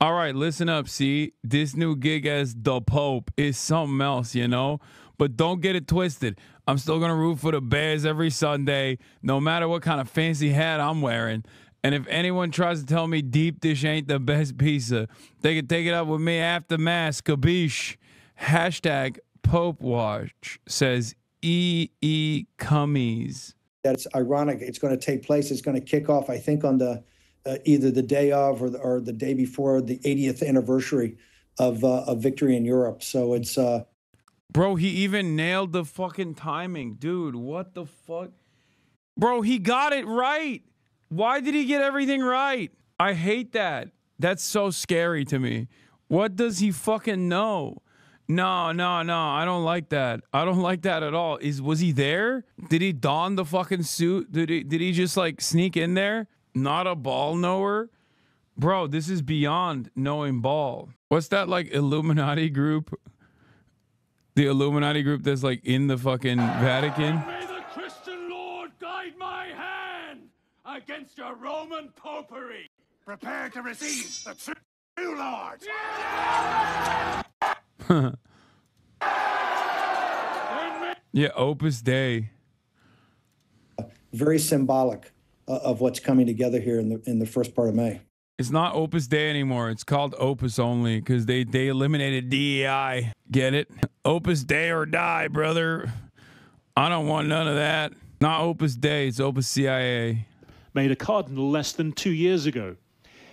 All right, listen up, see? This new gig as the Pope is something else, you know? But don't get it twisted. I'm still going to root for the Bears every Sunday, no matter what kind of fancy hat I'm wearing. And if anyone tries to tell me deep dish ain't the best pizza, they can take it up with me after Mass. Kabish. Hashtag Pope Watch, says E.E. Cummies. That's ironic. It's going to take place. It's going to kick off, I think, on the either the day of or the day before the 80th anniversary of victory in Europe. So it's... Bro, he even nailed the fucking timing. Dude, what the fuck? Bro, he got it right. Why did he get everything right? I hate that. That's so scary to me. What does he fucking know? No. I don't like that. I don't like that at all. Was he there? Did he don the fucking suit? Did he just like sneak in there? Not a ball knower? Bro, this is beyond knowing ball. What's that like Illuminati group? The Illuminati group that's like in the fucking Vatican. May the Christian Lord guide my hand against your Roman popery. Prepare to receive the true Lord. Yeah, Opus Dei. Very symbolic of what's coming together here in the first part of May. It's not Opus Dei anymore. It's called Opus only because they eliminated DEI. Get it? Opus Dei or die, brother. I don't want none of that. Not Opus Dei. It's Opus CIA. Made a cardinal less than 2 years ago.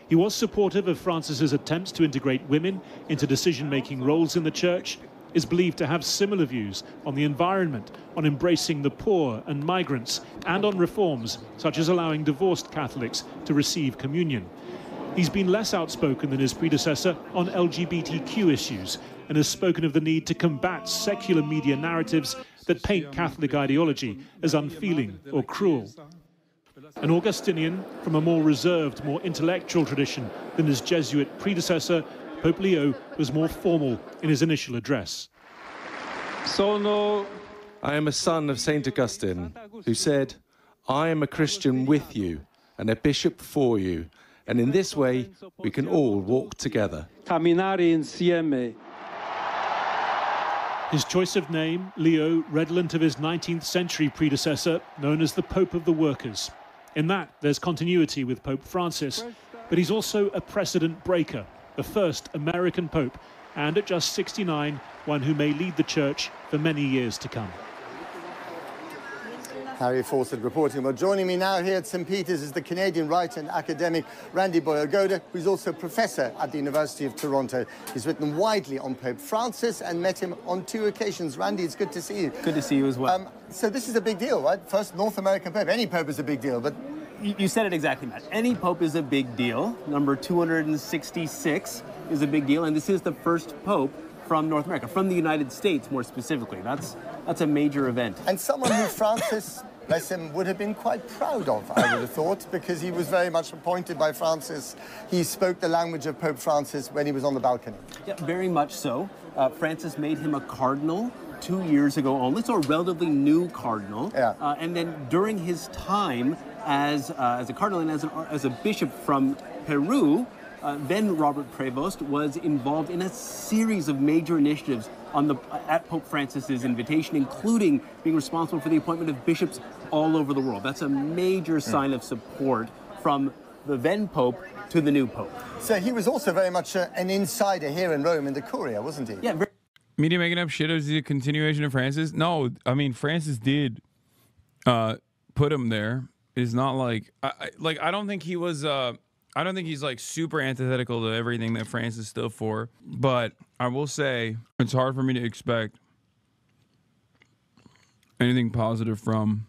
He was supportive of Francis's attempts to integrate women into decision-making roles in the church, is believed to have similar views on the environment, on embracing the poor and migrants, and on reforms such as allowing divorced Catholics to receive communion. He's been less outspoken than his predecessor on LGBTQ issues and has spoken of the need to combat secular media narratives that paint Catholic ideology as unfeeling or cruel. An Augustinian from a more reserved, more intellectual tradition than his Jesuit predecessor, Pope Leo was more formal in his initial address. I am a son of St. Augustine, who said, "I am a Christian with you and a bishop for you, and in this way we can all walk together." Camminare insieme. His choice of name, Leo, redolent of his 19th century predecessor, known as the Pope of the Workers. In that, there's continuity with Pope Francis, but he's also a precedent breaker, the first American Pope, and at just 69, one who may lead the Church for many years to come. Harry Fawcett reporting. Well, joining me now here at St. Peter's is the Canadian writer and academic Randy Boyagoda, who's also a professor at the University of Toronto. He's written widely on Pope Francis and met him on 2 occasions. Randy, it's good to see you. Good to see you as well. So this is a big deal, right? First North American Pope. Any Pope is a big deal, but... You said it exactly, Matt. Any Pope is a big deal. Number 266 is a big deal, and this is the first Pope from North America, from the United States more specifically. That's a major event. And someone who Francis, bless him, would have been quite proud of, I would have thought, because he was very much appointed by Francis. He spoke the language of Pope Francis when he was on the balcony. Yeah, very much so. Francis made him a cardinal 2 years ago only, so a relatively new cardinal. Yeah. And then during his time as a cardinal and as a bishop from Peru, then Robert Prevost was involved in a series of major initiatives at Pope Francis's invitation, including being responsible for the appointment of bishops all over the world. That's a major sign of support from the then Pope to the new Pope. So he was also very much an insider here in Rome in the Curia, wasn't he? Yeah. Media making up shit as the continuation of Francis? No, I mean, Francis did put him there. It's not like, I don't think he was... I don't think he's like super antithetical to everything that Francis stood for, but I will say it's hard for me to expect anything positive from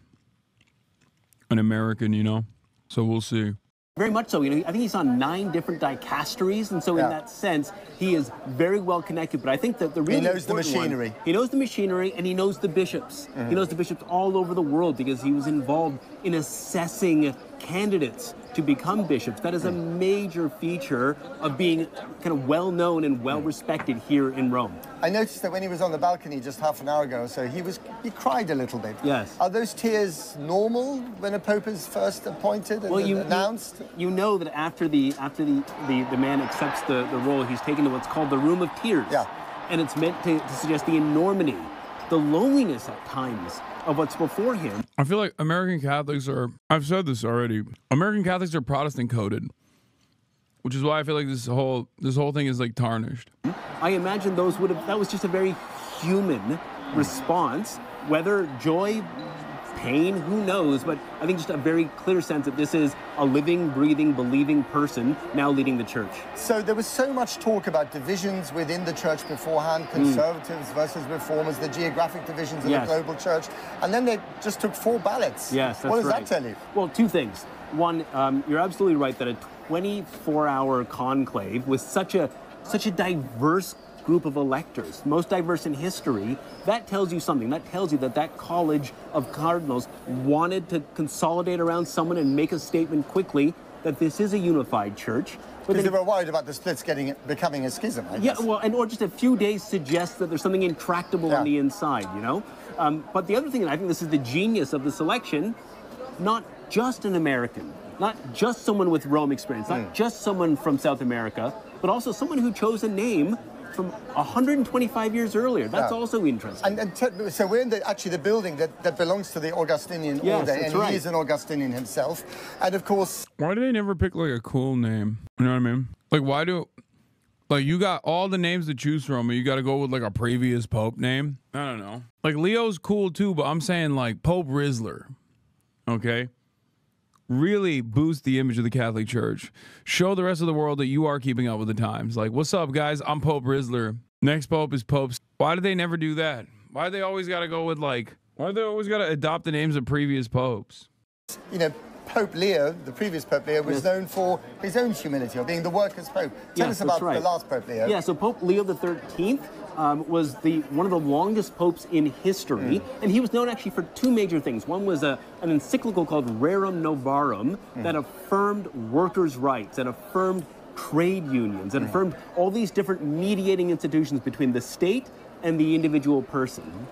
an American, you know? So we'll see. Very much so. You know, I think he's on 9 different dicasteries, and so in that sense, he is very well connected. But I think that the really he knows the machinery. He knows the machinery, and he knows the bishops. He knows the bishops all over the world because he was involved in assessing candidates to become bishops. That is a major feature of being kind of well-known and well-respected here in Rome. I noticed that when he was on the balcony just half an hour ago or so, he cried a little bit. Yes. Are those tears normal when a pope is first appointed and announced? You know that after the man accepts the role, he's taken to what's called the Room of Tears. Yeah. And it's meant to suggest the enormity, the loneliness at times of what's before him. I feel like American Catholics are, I've said this already, American Catholics are Protestant coded, which is why I feel like this whole thing is like tarnished. I imagine that was just a very human response, whether joy, pain, who knows, but I think just a very clear sense that this is a living, breathing, believing person now leading the church. So there was so much talk about divisions within the church beforehand, conservatives versus reformers, the geographic divisions of the global church, and then they just took 4 ballots. Yes, that's right. What does that tell you? Well, 2 things. One, you're absolutely right that a 24-hour conclave with such a diverse group of electors, most diverse in history, that tells you something. That tells you that college of cardinals wanted to consolidate around someone and make a statement quickly that this is a unified church. Because they were worried about the splits becoming a schism, I guess. Yeah, well, or just a few days suggests that there's something intractable on the inside, you know? But the other thing, and I think this is the genius of the selection, not just an American, not just someone with Rome experience, not just someone from South America, but also someone who chose a name from 125 years earlier. That's also interesting. And so we're in the building that belongs to the Augustinian order, and he is an Augustinian himself. And of course... Why do they never pick like a cool name? You know what I mean? Like why do... Like you got all the names to choose from, and you got to go with like a previous Pope name? I don't know. Like Leo's cool too, but I'm saying like Pope Rizzler. Okay? Really boost the image of the Catholic Church. Show the rest of the world that you are keeping up with the times. Like, what's up, guys? I'm Pope Rizzler. Next Pope is Pope. Why do they never do that? Why do they always got to go with like, why do they always got to adopt the names of previous popes? You know, Pope Leo, the previous Pope Leo, was known for his own humility, or being the workers' Pope. Tell us about the last Pope Leo. Yeah, so Pope Leo XIII was one of the longest popes in history, and he was known actually for 2 major things. One was an encyclical called Rerum Novarum that affirmed workers' rights, that affirmed trade unions, that affirmed all these different mediating institutions between the state and the individual person.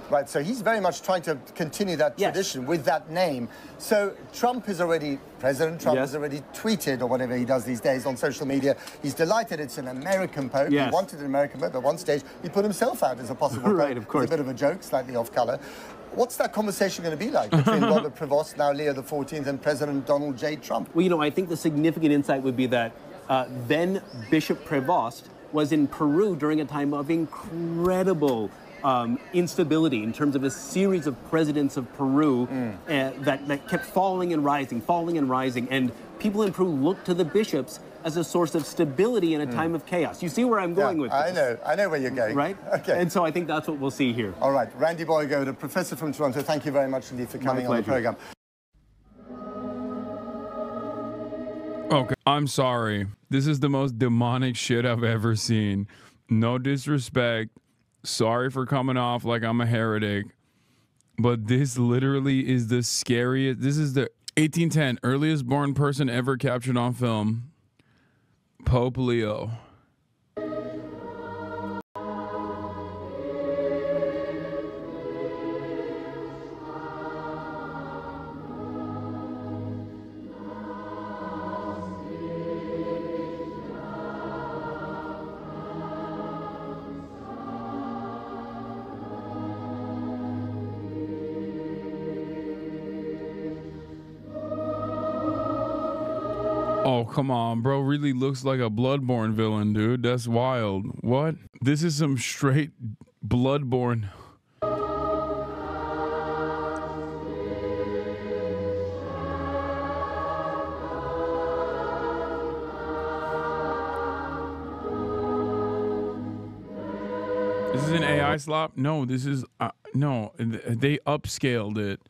Right, so he's very much trying to continue that tradition with that name. So President Trump has already tweeted, or whatever he does these days on social media, he's delighted it's an American Pope. He wanted an American Pope. At one stage, he put himself out as a possible Pope. Right, of course. It's a bit of a joke, slightly off color. What's that conversation going to be like between Robert Prevost, now Leo XIV, and President Donald J. Trump? Well, you know, I think the significant insight would be that then Bishop Prevost was in Peru during a time of incredible instability, in terms of a series of presidents of Peru that kept falling and rising, and people in Peru looked to the bishops as a source of stability in a time of chaos. You see where I'm going with this? I know where you're going. Right? Okay. And so I think that's what we'll see here. All right, Randy Boygo, the professor from Toronto, thank you very much indeed for coming on the program. Okay, I'm sorry. This is the most demonic shit I've ever seen. No disrespect. Sorry for coming off like I'm a heretic. But this literally is the scariest. This is the 1810 earliest born person ever captured on film. Pope Leo. Oh, come on, bro. Really looks like a Bloodborne villain, dude. That's wild. What? This is some straight Bloodborne. This is an AI slop? No, this is... no, they upscaled it.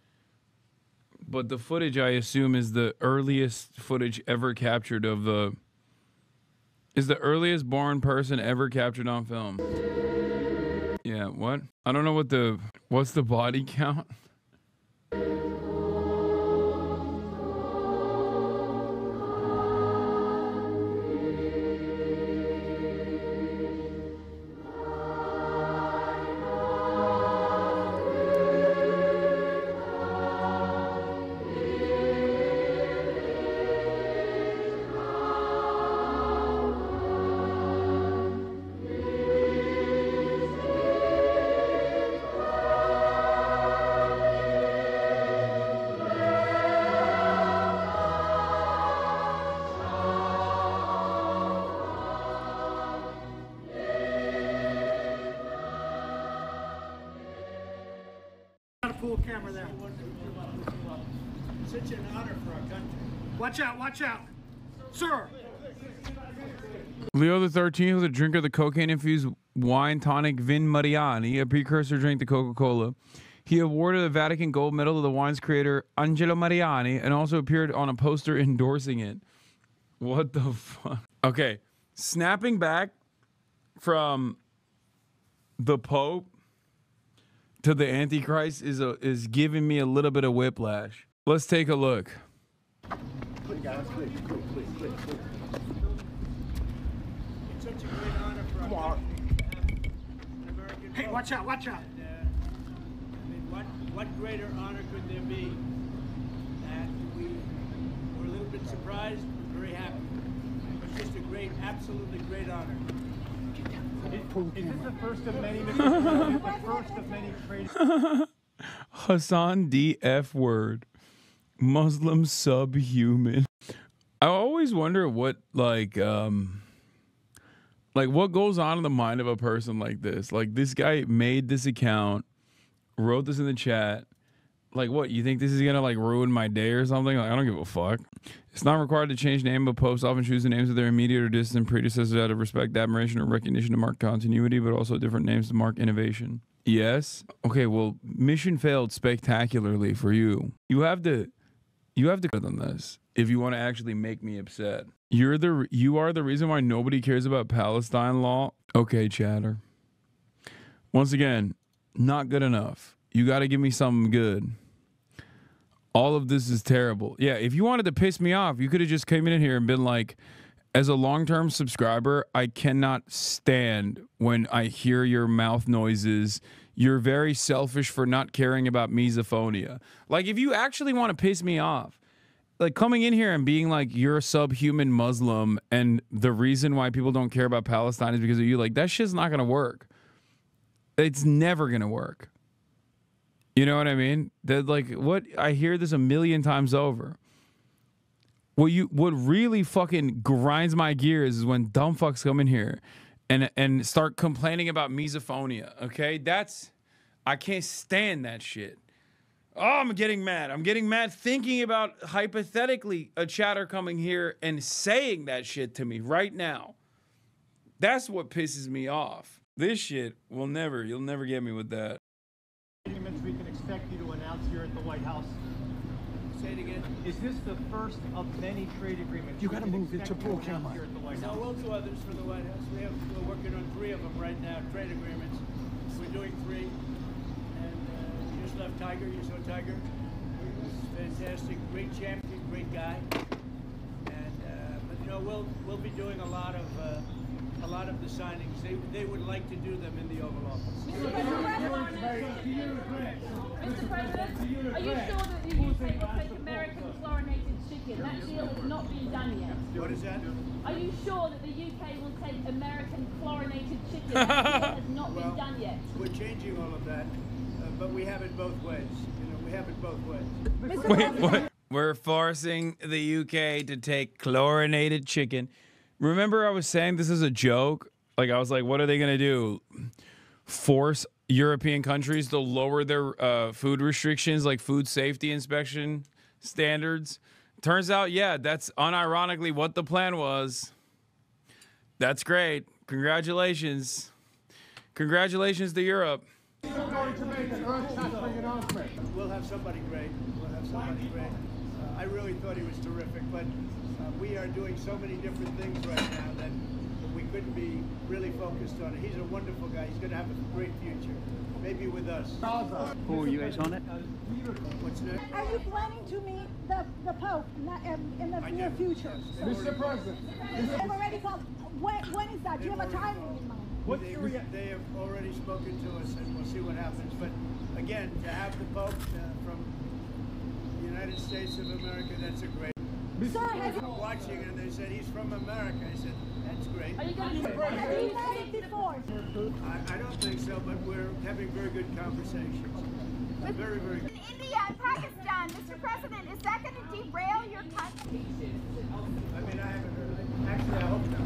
But the footage, I assume, is the earliest footage ever captured of the... Is the earliest born person ever captured on film. Yeah, what? I don't know what the... What's the body count? Full camera there. Such an honor for our country. Watch out, watch out. Sir. Leo XIII was a drinker of the cocaine-infused wine tonic Vin Mariani, a precursor drink to Coca-Cola. He awarded the Vatican gold medal to the wine's creator, Angelo Mariani, and also appeared on a poster endorsing it. What the fuck? Okay, snapping back from the Pope to the Antichrist is giving me a little bit of whiplash. Let's take a look. Quick, guys, quick. It's such a great honor for our country. Hey, watch out, watch out. I mean, what greater honor could there be? That we were a little bit surprised, very happy. It's just a great, absolutely great honor. Is this the first of many? The first of many trade. Hasan D. F. word. Muslim subhuman. I always wonder what what goes on in the mind of a person like this. Like, this guy made this account, wrote this in the chat. Like, what, you think this is gonna like ruin my day or something? Like, I don't give a fuck. It's not required to change name, but posts often choose the names of their immediate or distant predecessors out of respect, admiration, or recognition to mark continuity, but also different names to mark innovation. Yes. Okay, well, mission failed spectacularly for you. You have to on this if you want to actually make me upset. You are the reason why nobody cares about Palestine law. Okay, chatter. Once again, not good enough. You got to give me something good. All of this is terrible. Yeah, if you wanted to piss me off, you could have just came in here and been like, as a long-term subscriber, I cannot stand when I hear your mouth noises. You're very selfish for not caring about misophonia. Like, if you actually want to piss me off, like coming in here and being like, you're a subhuman Muslim and the reason why people don't care about Palestine is because of you, like, that shit's not going to work. It's never going to work. You know what I mean? That, like, what I hear this a million times over. What really fucking grinds my gears is when dumb fucks come in here and start complaining about misophonia. Okay, I can't stand that shit. Oh, I'm getting mad. I'm getting mad thinking about hypothetically a chatter coming here and saying that shit to me right now. That's what pisses me off. This shit you'll never get me with that. Agreements we can expect you to announce here at the White House. Say it again. Is this the first of many trade agreements? You got to move it to full camera. Here at the White No, House? we'll do others for the White House. We're working on 3 of them right now, trade agreements. We're doing 3. And you just left Tiger. You saw Tiger. He was fantastic. Great champion, great guy. And but you know, we'll be doing a lot of the signings. They would like to do them in the Oval Office. Mr. President, are you sure that the UK will take American chlorinated chicken? That deal has not been done yet. What is that? Are you sure that the UK will take American chlorinated chicken? That deal has not been done yet. We're changing all of that, but we have it both ways. You know, we have it both ways. Wait, what? We're forcing the UK to take chlorinated chicken. Remember I was saying this is a joke? Like, I was like, what are they going to do? Force European countries to lower their food restrictions, like food safety inspection standards? Turns out, yeah, that's unironically what the plan was. That's great. Congratulations. Congratulations to Europe. We'll have somebody great. We'll have somebody great. I really thought he was terrific, but we are doing so many different things right now that we couldn't be really focused on it. He's a wonderful guy. He's going to have a great future, maybe with us. Who are you guys on it? What's next? Are you planning to meet the Pope in the near future? Mr. President. They've already called. When is that? Do you have a timing in mind? They have already spoken to us, and we'll see what happens. But again, to have the Pope from the United States of America, that's a great. Sir, I was watching, and they said he's from America. I said, that's great. Are you going to have you met him before? I don't think so, but we're having very good conversations. Very, very good. In India and Pakistan, Mr. President, is that going to derail your country? I mean, I haven't heard of it. Actually, I hope not.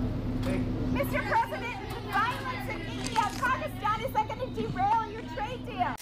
Thank you. Mr. President, violence in India and Pakistan, is that going to derail your trade deal?